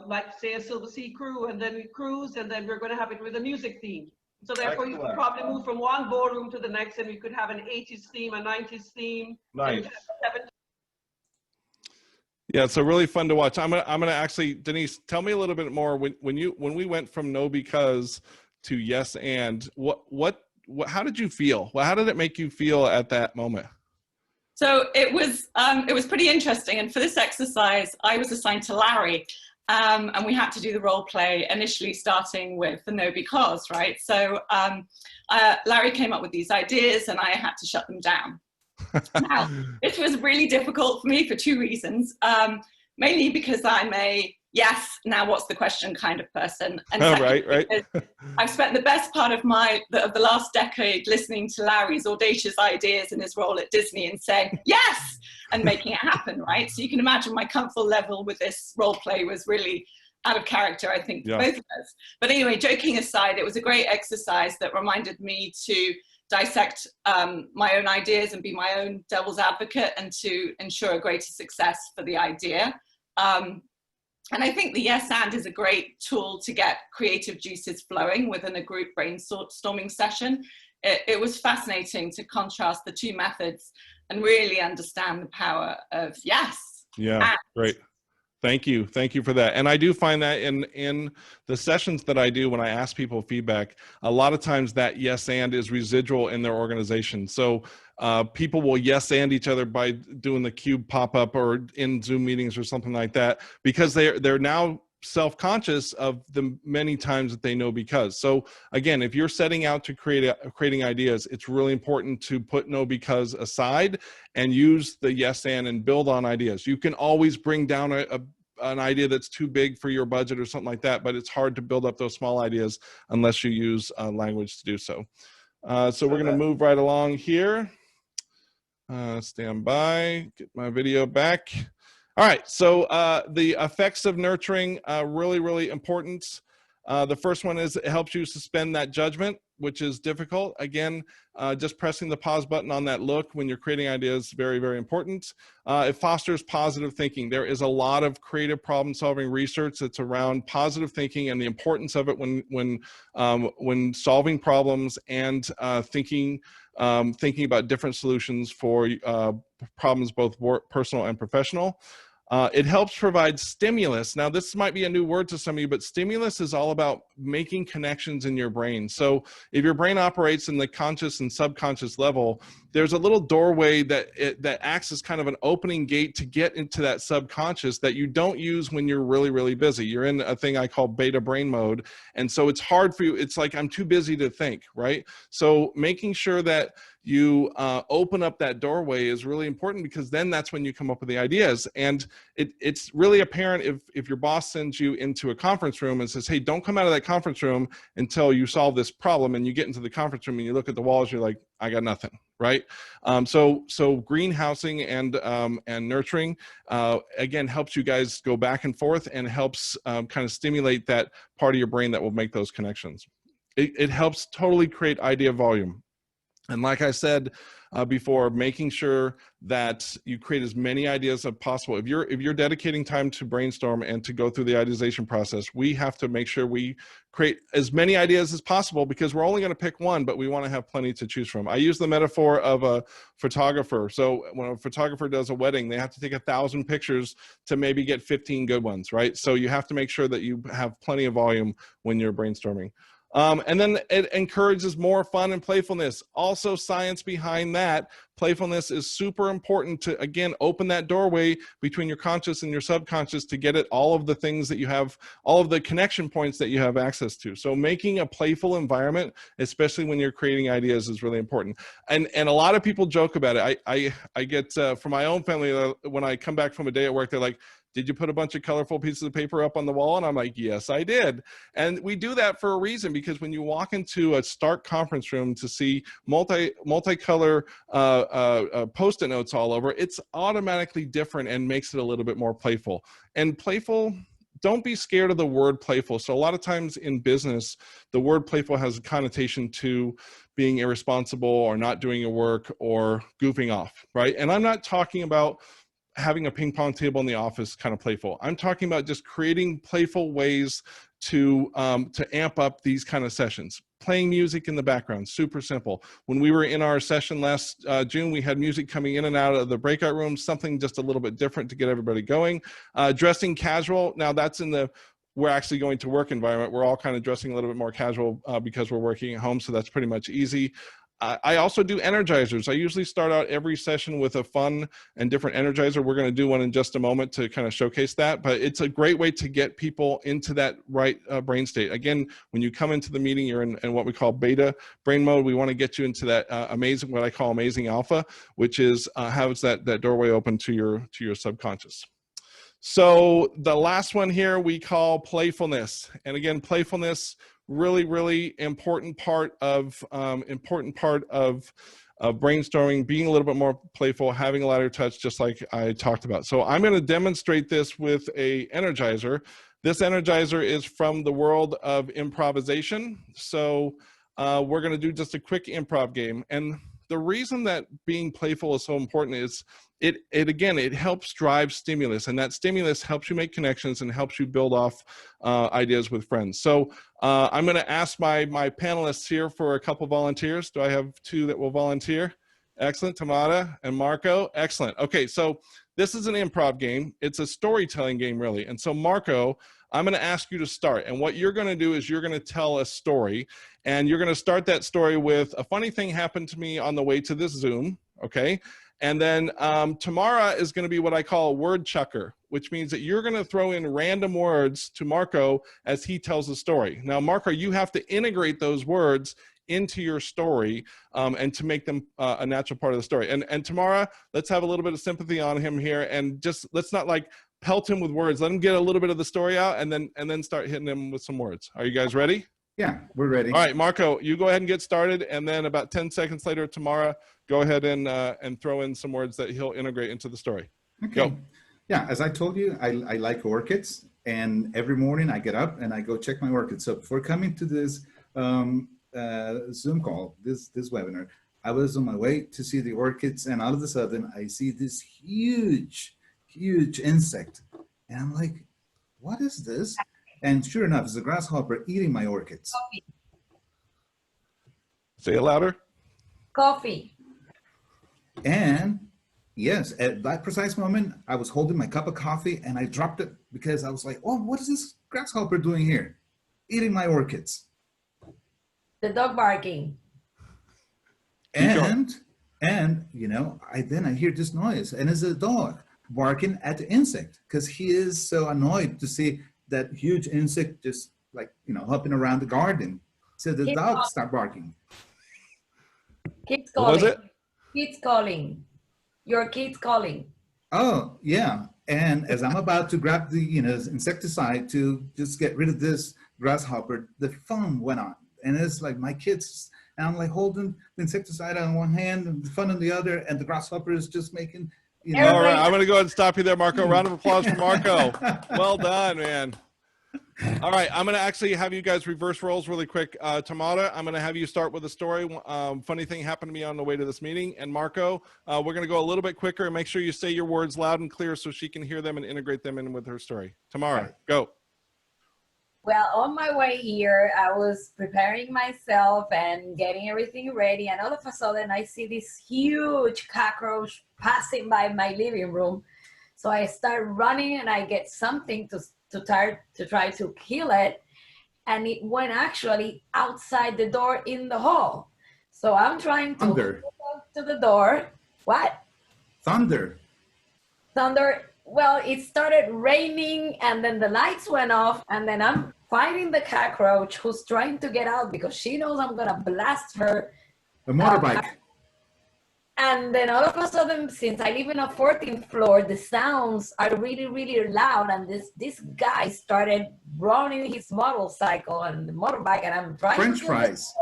like say a Silver Sea crew, and then we cruise, and then we're going to have it with a music theme. So therefore, you could probably move from one boardroom to the next, and we could have an 80s theme, a 90s theme. Nice. Yeah, so really fun to watch. I'm gonna actually, Denise, tell me a little bit more when we went from no because to yes and what how did you feel? Well, how did it make you feel at that moment? So it was pretty interesting. And for this exercise, I was assigned to Larry, and we had to do the role play initially starting with the no because, right? So Larry came up with these ideas and I had to shut them down. Now, this was really difficult for me for two reasons. Mainly because I'm a yes, now what's the question kind of person. And Oh, second, right. I've spent the best part of the last decade listening to Larry's audacious ideas in his role at Disney and saying, yes, and making it happen, right? So you can imagine my comfort level with this role play was really out of character, I think, for both of us. But anyway, joking aside, it was a great exercise that reminded me to dissect my own ideas and be my own devil's advocate and to ensure a greater success for the idea. And I think the yes and is a great tool to get creative juices flowing within a group brainstorming session. It was fascinating to contrast the two methods and really understand the power of yes. Yeah, great. Thank you for that. And I do find that in the sessions that I do when I ask people feedback, a lot of times that yes and is residual in their organization. So people will yes and each other by doing the cube pop-up or in Zoom meetings or something like that, because they're now self-conscious of the many times that they know because. So again, if you're setting out to creating ideas, it's really important to put no because aside and use the yes and build on ideas. You can always bring down an idea that's too big for your budget or something like that, but it's hard to build up those small ideas unless you use language to do so. So we're going to move right along here. Stand by, get my video back. All right, so the effects of nurturing, really, really important. The first one is it helps you suspend that judgment, which is difficult. Again, just pressing the pause button on that look when you're creating ideas is very, very important. It fosters positive thinking. There is a lot of creative problem solving research that's around positive thinking and the importance of it when solving problems and thinking about different solutions for problems, both personal and professional. It helps provide stimulus. Now, this might be a new word to some of you, but stimulus is all about making connections in your brain. So if your brain operates in the conscious and subconscious level, there's a little doorway that acts as kind of an opening gate to get into that subconscious that you don't use when you're really, really busy. You're in a thing I call beta brain mode. And so it's hard for you. It's like, I'm too busy to think, right? So making sure that you open up that doorway is really important, because then that's when you come up with the ideas. And it's really apparent if your boss sends you into a conference room and says, hey, don't come out of that conference room until you solve this problem, and you get into the conference room and you look at the walls, you're like, I got nothing, right? So greenhousing and nurturing, again, helps you guys go back and forth and helps kind of stimulate that part of your brain that will make those connections. It helps totally create idea volume. And like I said before, making sure that you create as many ideas as possible. If you're dedicating time to brainstorm and to go through the ideation process, we have to make sure we create as many ideas as possible, because we're only going to pick one, but we want to have plenty to choose from. I use the metaphor of a photographer. So when a photographer does a wedding, they have to take 1,000 pictures to maybe get 15 good ones, right? So you have to make sure that you have plenty of volume when you're brainstorming. And then it encourages more fun and playfulness. Also, science behind that. Playfulness is super important to, again, open that doorway between your conscious and your subconscious to get at all of the things that you have, all of the connection points that you have access to. So making a playful environment, especially when you're creating ideas, is really important. And a lot of people joke about it. I get from my own family, when I come back from a day at work, they're like, did you put a bunch of colorful pieces of paper up on the wall? And I'm like, yes, I did. And we do that for a reason, because when you walk into a stark conference room to see multicolor Post-it notes all over, it's automatically different and makes it a little bit more playful. And playful, don't be scared of the word playful. So a lot of times in business, the word playful has a connotation to being irresponsible or not doing your work or goofing off, right? And I'm not talking about having a ping pong table in the office kind of playful. I'm talking about just creating playful ways to amp up these kind of sessions. Playing music in the background, super simple. When we were in our session last June, we had music coming in and out of the breakout rooms, something just a little bit different to get everybody going. Dressing casual, now that's in the we're actually going to work environment. We're all kind of dressing a little bit more casual because we're working at home, so that's pretty much easy. I also do energizers. I usually start out every session with a fun and different energizer. We're going to do one in just a moment to kind of showcase that, but it's a great way to get people into that right brain state. Again, when you come into the meeting, you're in what we call beta brain mode. We want to get you into that amazing, what I call amazing alpha, which is has that doorway open to your subconscious. So the last one here we call playfulness. And again, playfulness, really important part of brainstorming, being a little bit more playful, having a lighter touch, just like I talked about. So I'm going to demonstrate this with a energizer. This energizer is from the world of improvisation. So we're going to do just a quick improv game. And the reason that being playful is so important is it helps drive stimulus, and that stimulus helps you make connections and helps you build off ideas with friends. So I'm going to ask my panelists here for a couple volunteers. Do I have 2 that will volunteer? Excellent. Tamara and Marco. Excellent. Okay, so this is an improv game. It's a storytelling game, really. And so Marco, I'm going to ask you to start. And what you're going to do is you're going to tell a story. And you're going to start that story with a funny thing happened to me on the way to this Zoom. Okay. And then Tamara is going to be what I call a word chucker, which means that you're going to throw in random words to Marco as he tells the story. Now, Marco, you have to integrate those words into your story and to make them a natural part of the story. And Tamara, let's have a little bit of sympathy on him here, and just let's not like pelt him with words. Let him get a little bit of the story out, and then start hitting him with some words. Are you guys ready? Yeah, we're ready. All right, Marco, you go ahead and get started, and then about 10 seconds later, Tamara, go ahead and throw in some words that he'll integrate into the story. Okay. Go. Yeah, as I told you, I like orchids, and every morning I get up and I go check my orchids. So before coming to this Zoom call, this webinar, I was on my way to see the orchids, and all of a sudden I see this huge insect, and I'm like, what is this? And sure enough, it's a grasshopper eating my orchids. Coffee. Say it louder. Coffee. And yes, at that precise moment, I was holding my cup of coffee and I dropped it because I was like, oh, what is this grasshopper doing here? Eating my orchids. The dog barking. And you know, I hear this noise, and it's a dog barking at the insect because he is so annoyed to see that huge insect just like, you know, hopping around the garden. So the dog start barking. Kids calling. What was it? Kids calling. Your kids calling. Oh, yeah. And as I'm about to grab the, you know, insecticide to just get rid of this grasshopper, the phone went on. And it's like my kids, and I'm like holding the insecticide on one hand and the phone on the other, and the grasshopper is just making, you know. All right, I'm going to go ahead and stop you there, Marco. Round of applause for Marco. Well done, man. All right, I'm going to actually have you guys reverse roles really quick. Tamara, I'm going to have you start with a story. Funny thing happened to me on the way to this meeting. And Marco, we're going to go a little bit quicker and make sure you say your words loud and clear so she can hear them and integrate them in with her story. Tamara, go. Well, on my way here, I was preparing myself and getting everything ready. And all of a sudden, I see this huge cockroach passing by my living room. So I start running and I get something to try to kill it. And it went actually outside the door in the hall. So I'm trying to go to the door. What? Thunder. Thunder. Well, it started raining and then the lights went off, and then I'm fighting the cockroach who's trying to get out because she knows I'm gonna blast her. A motorbike. And then all of a sudden, since I live in a 14th floor, the sounds are really, really loud. And this guy started running his motorcycle and the motorbike, and I'm driving. French fries.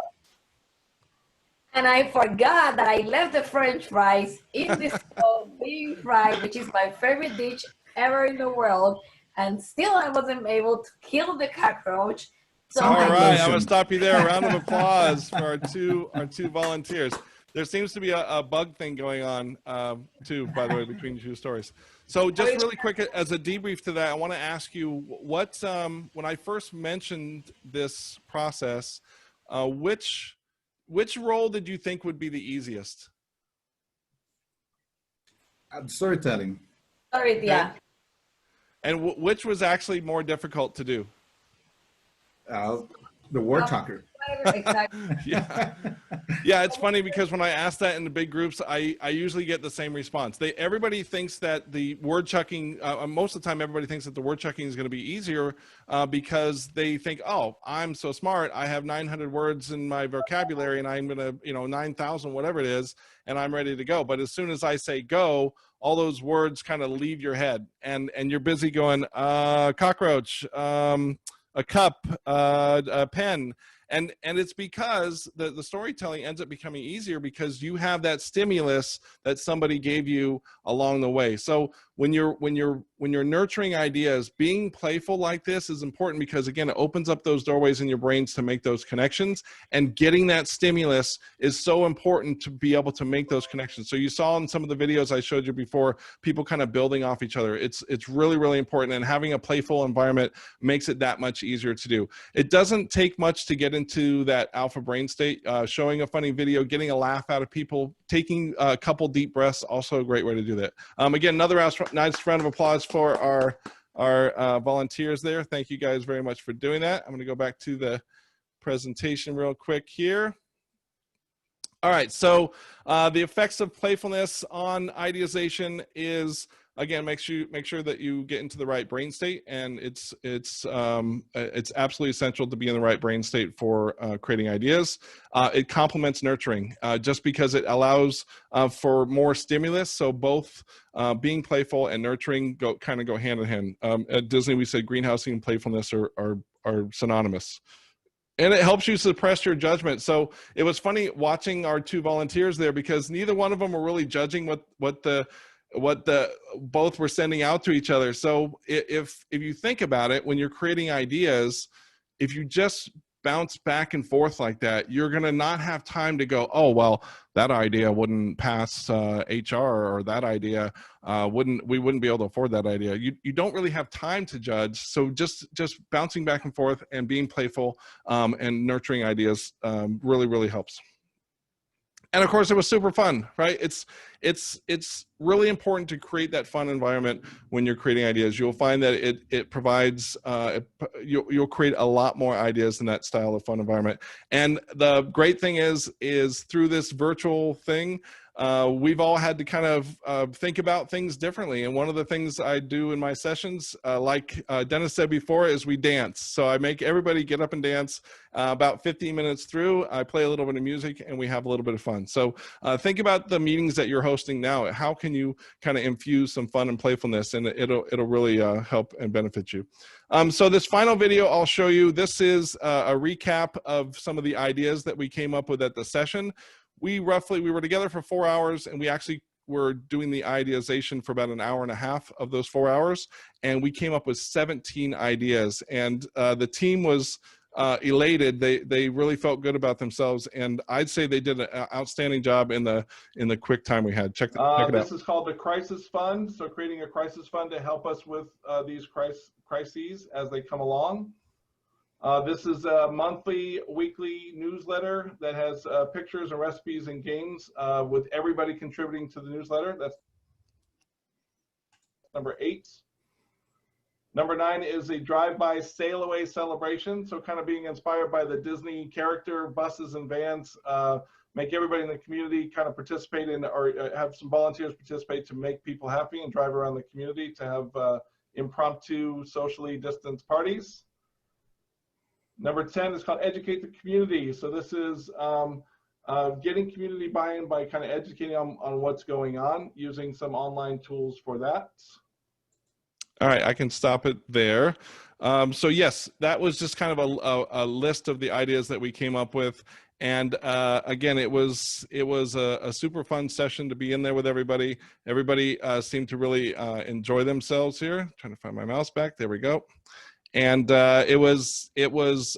And I forgot that I left the French fries in this stove being fried, which is my favorite dish ever in the world. And still I wasn't able to kill the cockroach. So all right, I'm going to stop you there. A round of applause for our two volunteers. There seems to be a bug thing going on too, by the way, between two stories. So just really quick, as a debrief to that, I want to ask you what, when I first mentioned this process, which role did you think would be the easiest? Storytelling. Sorry, yeah. And which was actually more difficult to do? The word talker. Exactly. Yeah, it's funny because when I ask that in the big groups, I usually get the same response. Everybody thinks that the word chucking, most of the time everybody thinks that the word chucking is going to be easier because they think, oh, I'm so smart. I have 900 words in my vocabulary and I'm going to, 9,000, whatever it is, and I'm ready to go. But as soon as I say go, all those words kind of leave your head and you're busy going, cockroach, a cup, a pen. And it's because the storytelling ends up becoming easier because you have that stimulus that somebody gave you along the way. So when you're nurturing ideas, being playful like this is important because, again, it opens up those doorways in your brains to make those connections, and getting that stimulus is so important to be able to make those connections. So you saw in some of the videos I showed you before, people kind of building off each other. It's really, really important, and having a playful environment makes it that much easier to do. It doesn't take much to get into that alpha brain state. Showing a funny video, getting a laugh out of people, taking a couple deep breaths, also a great way to do that. Again, another nice round of applause for our volunteers there. Thank you guys very much for doing that. I'm going to go back to the presentation real quick here. All right, so the effects of playfulness on ideation is, again, make sure that you get into the right brain state, and it's absolutely essential to be in the right brain state for creating ideas. It complements nurturing just because it allows for more stimulus. So both being playful and nurturing kind of go hand in hand. At Disney, we said greenhousing and playfulness are synonymous. And it helps you suppress your judgment. So it was funny watching our two volunteers there because neither one of them were really judging what both were sending out to each other. So if you think about it, when you're creating ideas, if you just bounce back and forth like that, you're going to not have time to go, oh, well, that idea wouldn't pass HR, or that idea we wouldn't be able to afford that idea. You don't really have time to judge. So just bouncing back and forth and being playful and nurturing ideas really, really helps. And of course, it was super fun, right? It's really important to create that fun environment when you're creating ideas. You'll find that it provides, you'll create a lot more ideas in that style of fun environment. And the great thing is through this virtual thing, we've all had to kind of think about things differently. And one of the things I do in my sessions, like Dennis said before, is we dance. So I make everybody get up and dance about 15 minutes through. I play a little bit of music and we have a little bit of fun. So think about the meetings that you're hosting now. How can you kind of infuse some fun and playfulness, and it'll really help and benefit you. So this final video I'll show you, this is a recap of some of the ideas that we came up with at the session. We were together for 4 hours, and we actually were doing the ideation for about an hour and a half of those 4 hours, and we came up with 17 ideas. And the team was elated. They really felt good about themselves, and I'd say they did an outstanding job in the quick time we had. Check it out. This is called the Crisis Fund. So creating a crisis fund to help us with these crises as they come along. This is a weekly newsletter that has pictures and recipes and games with everybody contributing to the newsletter. That's number 8. Number 9 is a drive-by sail-away celebration. So kind of being inspired by the Disney character, buses and vans, make everybody in the community kind of participate in, or have some volunteers participate to make people happy and drive around the community to have impromptu, socially distanced parties. Number 10 is called Educate the Community. So this is getting community buy-in by kind of educating on what's going on, using some online tools for that. All right, I can stop it there. So yes, that was just kind of a list of the ideas that we came up with. And again, it was a super fun session to be in there with everybody. Everybody seemed to really enjoy themselves here. Trying to find my mouse back. There we go. And it was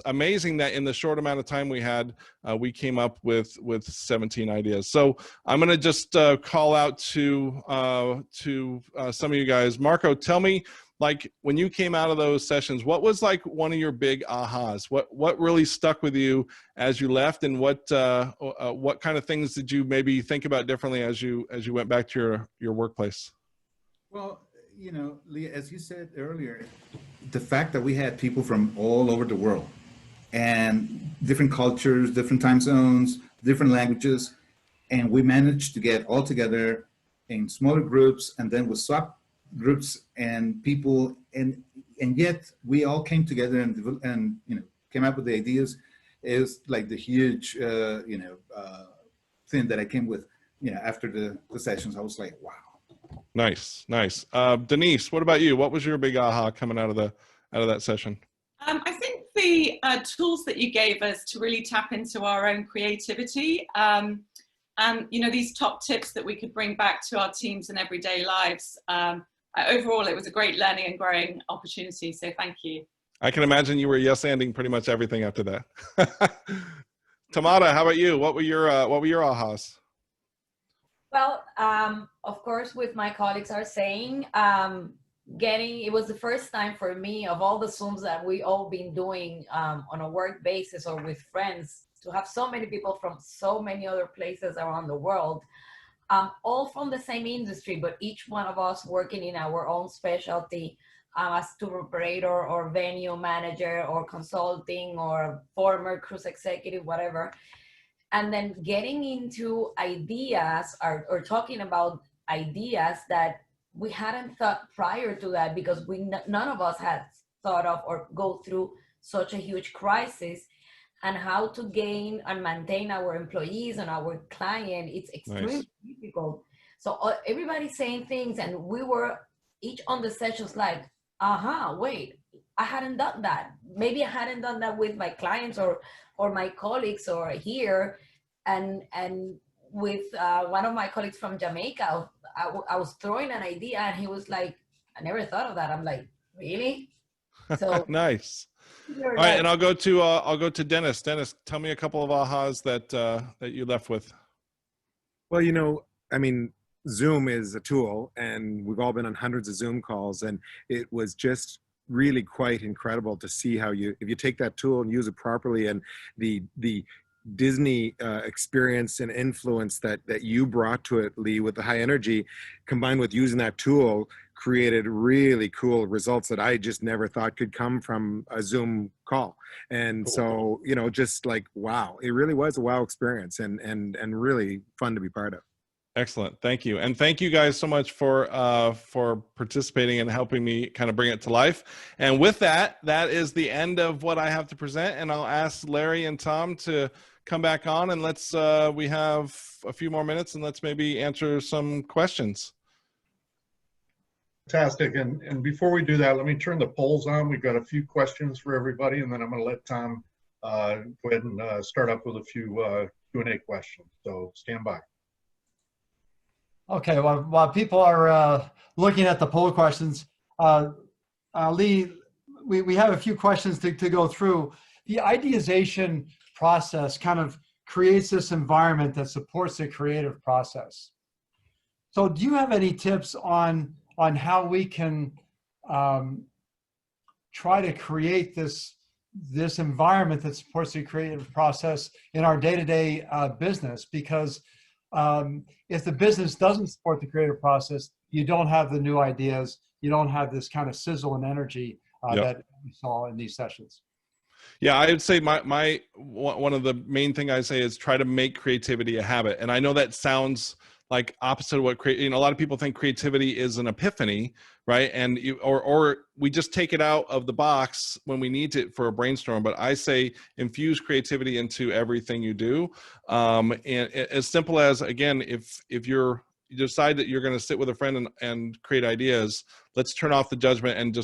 amazing that in the short amount of time we had, we came up with 17 ideas. So I'm going to just call out to some of you guys. Marco, tell me, like, when you came out of those sessions, what was like one of your big ahas? What really stuck with you as you left, and what kind of things did you maybe think about differently as you went back to your workplace? Well, you know, Leah, as you said earlier, the fact that we had people from all over the world and different cultures, different time zones, different languages. And we managed to get all together in smaller groups, and then we swap groups and people, and yet we all came together and came up with the ideas. It was like the huge thing that I came with after the sessions. I was like, wow. Nice. Denise, what about you? What was your big aha coming out of that session? I think the tools that you gave us to really tap into our own creativity, and these top tips that we could bring back to our teams and everyday lives. Overall, it was a great learning and growing opportunity. So thank you. I can imagine you were yes-anding pretty much everything after that. Tamara, how about you? What were your ahas? Well, of course, with my colleagues are saying, it was the first time for me of all the Zooms that we all been doing on a work basis or with friends, to have so many people from so many other places around the world, all from the same industry, but each one of us working in our own specialty, as tour operator or venue manager or consulting or former cruise executive, whatever. And then getting into ideas or talking about ideas that we hadn't thought prior to that, because none of us had thought of or go through such a huge crisis, and how to gain and maintain our employees and our client. It's extremely difficult. So everybody's saying things, and we were each on the sessions like, wait, I hadn't done that. Maybe I hadn't done that with my clients or my colleagues or here. And with one of my colleagues from Jamaica, I was throwing an idea and he was like, I never thought of that. I'm like, really? So nice. All right, and I'll go to Dennis. Dennis, tell me a couple of ahas that you left with. Well, I mean, Zoom is a tool, and we've all been on hundreds of Zoom calls, and it was just really quite incredible to see how if you take that tool and use it properly, and the Disney experience and influence that you brought to it, Lee, with the high energy, combined with using that tool, created really cool results that I just never thought could come from a Zoom call. And so, just like, wow, it really was a wow experience, and really fun to be part of. Excellent. Thank you. And thank you guys so much for participating and helping me kind of bring it to life. And with that is the end of what I have to present. And I'll ask Larry and Tom to come back on, and we have a few more minutes, and let's maybe answer some questions. Fantastic. And before we do that, let me turn the polls on. We've got a few questions for everybody, and then I'm going to let Tom go ahead and start up with a few Q&A questions. So stand by. Okay, while people are looking at the poll questions, Lee, we have a few questions to go through. The ideation process kind of creates this environment that supports the creative process. So do you have any tips on how we can try to create this environment that supports the creative process in our day-to-day business? Because if the business doesn't support the creative process, you don't have the new ideas, you don't have this kind of sizzle and energy that we saw in these sessions. Yeah, I would say one of the main thing I say is try to make creativity a habit. And I know that sounds like opposite of what a lot of people think creativity is an epiphany, right? And or we just take it out of the box when we need it for a brainstorm. But I say infuse creativity into everything you do. And as simple as, again, if you decide that you're going to sit with a friend and create ideas, let's turn off the judgment and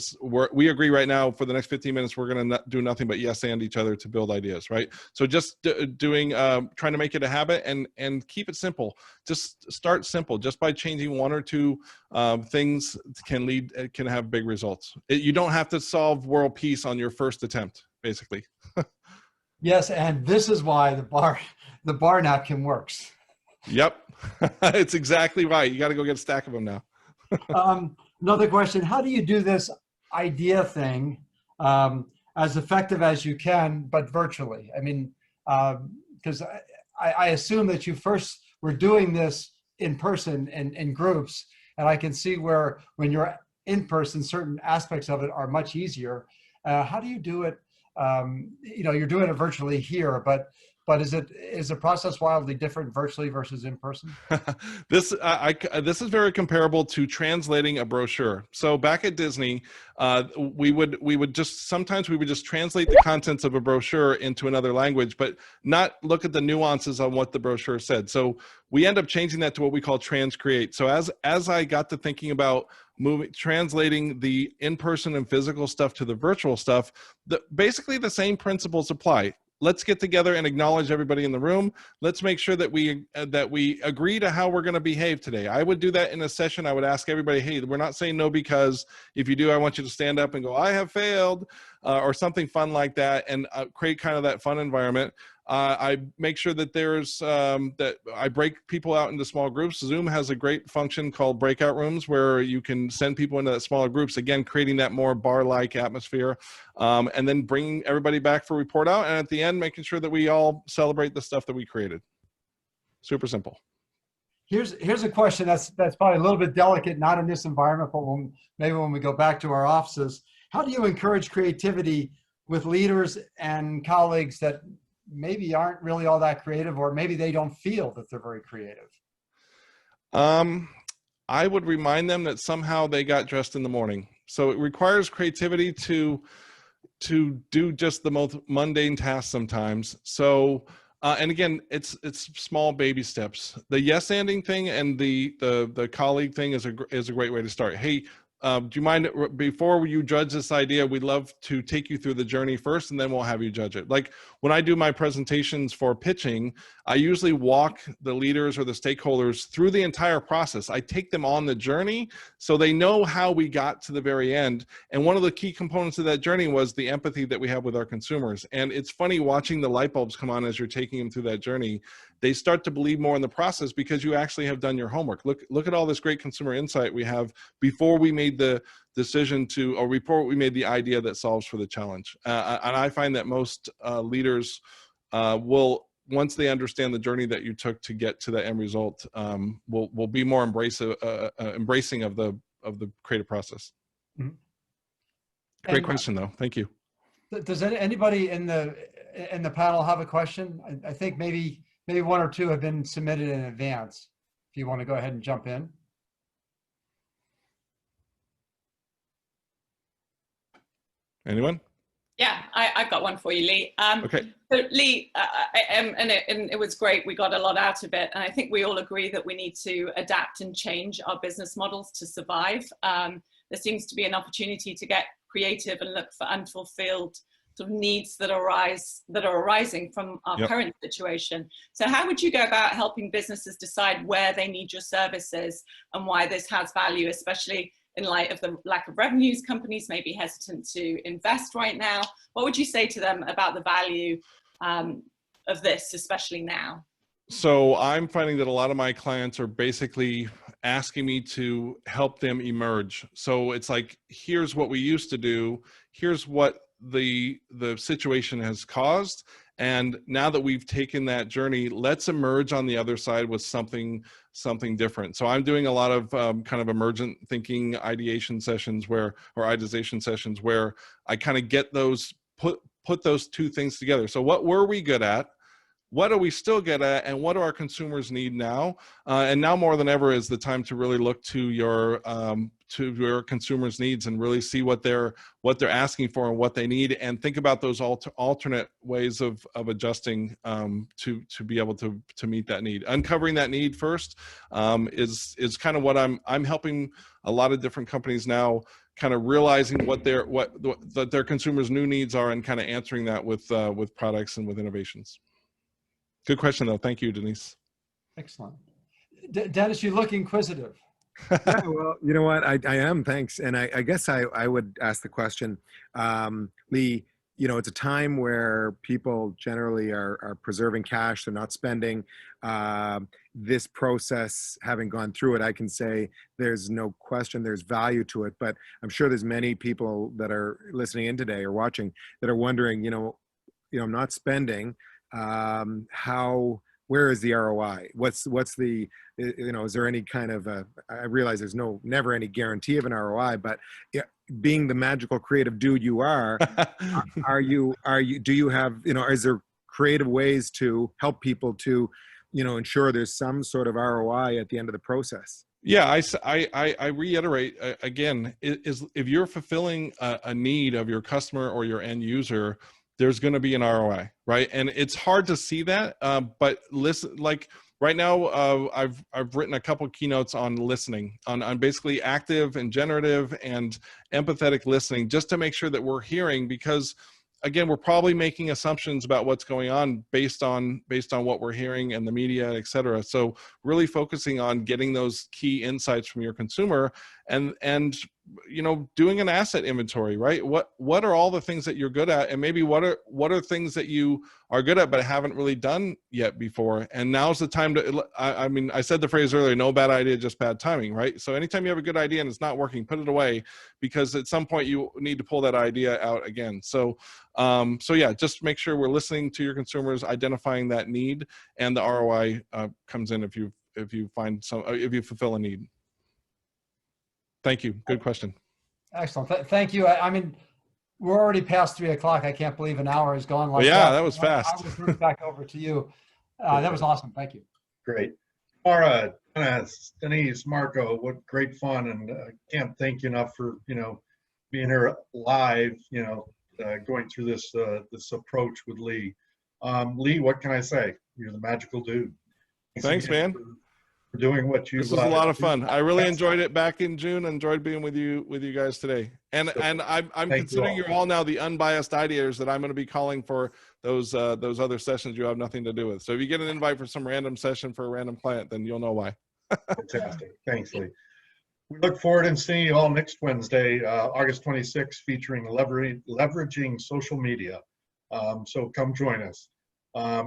we agree right now for the next 15 minutes, we're going to do nothing but yes and each other to build ideas, right? So just trying to make it a habit and keep it simple. Just start simple. Just by changing one or two things can have big results. You don't have to solve world peace on your first attempt, basically. Yes, and this is why the bar napkin works. Yep. It's exactly right. You got to go get a stack of them now. Another question, how do you do this idea thing as effective as you can, but virtually? I mean, because I assume that you first were doing this in person in groups, and I can see when you're in person, certain aspects of it are much easier. How do you do it you know, you're doing it virtually here, but is the process wildly different virtually versus in person? This is very comparable to translating a brochure. So back at Disney, we would just translate the contents of a brochure into another language, but not look at the nuances on what the brochure said. So we end up changing that to what we call transcreate. So as I got to thinking about translating the in-person and physical stuff to the virtual stuff, basically the same principles apply. Let's get together and acknowledge everybody in the room. Let's make sure that we agree to how we're going to behave today. I would do that in a session. I would ask everybody, hey, we're not saying no because if you do, I want you to stand up and go, I have failed, or something fun like that, and create kind of that fun environment. I make sure that that I break people out into small groups. Zoom has a great function called breakout rooms where you can send people into that smaller groups, again, creating that more bar-like atmosphere, and then bringing everybody back for report out. And at the end, making sure that we all celebrate the stuff that we created. Super simple. Here's a question that's probably a little bit delicate, not in this environment, but maybe when we go back to our offices. How do you encourage creativity with leaders and colleagues that maybe aren't really all that creative, or maybe they don't feel that they're very creative? I would remind them that somehow they got dressed in the morning. So it requires creativity to do just the most mundane tasks sometimes. So, and again, it's small baby steps. The yes-anding thing and the colleague thing is a great way to start. Hey, do you mind, before you judge this idea, we'd love to take you through the journey first, and then we'll have you judge it. Like when I do my presentations for pitching, I usually walk the leaders or the stakeholders through the entire process. I take them on the journey so they know how we got to the very end. And one of the key components of that journey was the empathy that we have with our consumers. And it's funny watching the light bulbs come on as you're taking them through that journey. They start to believe more in the process because you actually have done your homework. Look at all this great consumer insight we have before we made the decision to, or before we made the idea that solves for the challenge. And I find that most leaders will, once they understand the journey that you took to get to the end result, will be more embracing of the creative process. Mm-hmm. Great question, though. Thank you. Does anybody in the panel have a question? I think maybe one or two have been submitted in advance. If you want to go ahead and jump in. Anyone? Yeah, I've got one for you, Lee. Okay. So Lee, and it was great. We got a lot out of it. And I think we all agree that we need to adapt and change our business models to survive. There seems to be an opportunity to get creative and look for unfulfilled sort of needs that are arising from our current situation. So how would you go about helping businesses decide where they need your services and why this has value, especially in light of the lack of revenues? Companies may be hesitant to invest right now. What would you say to them about the value of this, especially now? So I'm finding that a lot of my clients are basically asking me to help them emerge. So it's like, here's what we used to do. Here's what the situation has caused. And now that we've taken that journey, let's emerge on the other side with something different. So I'm doing a lot of kind of emergent thinking ideation sessions or IdeaZation sessions where I kind of get those, put those two things together. So what were we good at? What are we still good at, and what do our consumers need now? And now more than ever is the time to really look to your consumers' needs and really see what they're asking for and what they need, and think about those alternate ways of adjusting to be able to meet that need. Uncovering that need first is kind of what I'm helping a lot of different companies now, kind of realizing what their consumers' new needs are and kind of answering that with products and with innovations. Good question, though. Thank you, Denise. Excellent. Dennis, you look inquisitive. Yeah, well, you know what? I am, thanks. And I guess I would ask the question, Lee, you know, it's a time where people generally are preserving cash, they're not spending. This process, having gone through it, I can say there's no question there's value to it. But I'm sure there's many people that are listening in today or watching that are wondering, you know, I'm not spending. Where is the ROI? What's the, you know, is there any kind of I realize there's never any guarantee of an ROI, but being the magical creative dude you are, do you have, is there creative ways to help people to, ensure there's some sort of ROI at the end of the process? Yeah, I reiterate again, is if you're fulfilling a need of your customer or your end user, there's going to be an ROI, right? And it's hard to see that, but listen, like right now, I've written a couple keynotes on listening, on basically active and generative and empathetic listening, just to make sure that we're hearing, because again, we're probably making assumptions about what's going on based on what we're hearing and the media, et cetera. So really focusing on getting those key insights from your consumer and doing an asset inventory, right? What are all the things that you're good at, and maybe what are things that you are good at but haven't really done yet before? And now's the time to, I said the phrase earlier, no bad idea, just bad timing, right? So anytime you have a good idea and it's not working, put it away, because at some point you need to pull that idea out again. So yeah, just make sure we're listening to your consumers, identifying that need, and the ROI comes in if you fulfill a need. Thank you. Good question. Excellent. Thank you. I mean, we're already past 3 o'clock. I can't believe an hour has gone like that. That was fast. I will turn it back over to you. That was awesome. Thank you. Great. Mara, Denise, Marco, what great fun. And can't thank you enough for, being here live, going through this approach with Lee. Lee, what can I say? You're the magical dude. Thanks, man. For doing what you. This was a lot of fun. I really enjoyed it back in June. Enjoyed being with you guys today. And I'm considering you all now the unbiased ideators that I'm going to be calling for those other sessions you have nothing to do with. So if you get an invite for some random session for a random client, then you'll know why. Fantastic. Thanks, Lee. We look forward to seeing you all next Wednesday, August 26th, featuring leveraging social media. So come join us.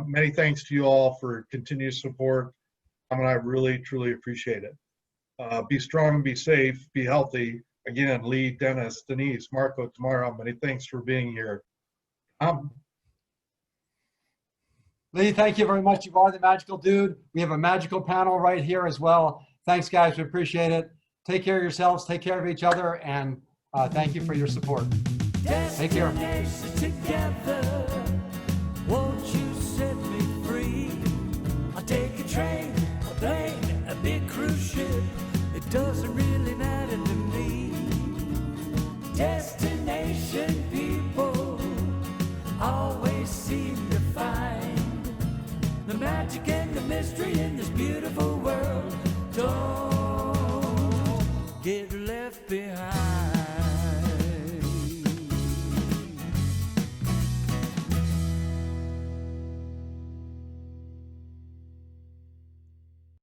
Many thanks to you all for continued support. Tom and I really, truly appreciate it. Be strong, be safe, be healthy. Again, Lee, Dennis, Denise, Marco, Tamara, many thanks for being here. Lee, thank you very much. You are the magical dude. We have a magical panel right here as well. Thanks, guys. We appreciate it. Take care of yourselves. Take care of each other. And thank you for your support. Take care. Together, won't you set me free? I'll take a train, a plane, a big cruise ship. It doesn't really matter to me. Destination people always seem to find the magic and the mystery in this beautiful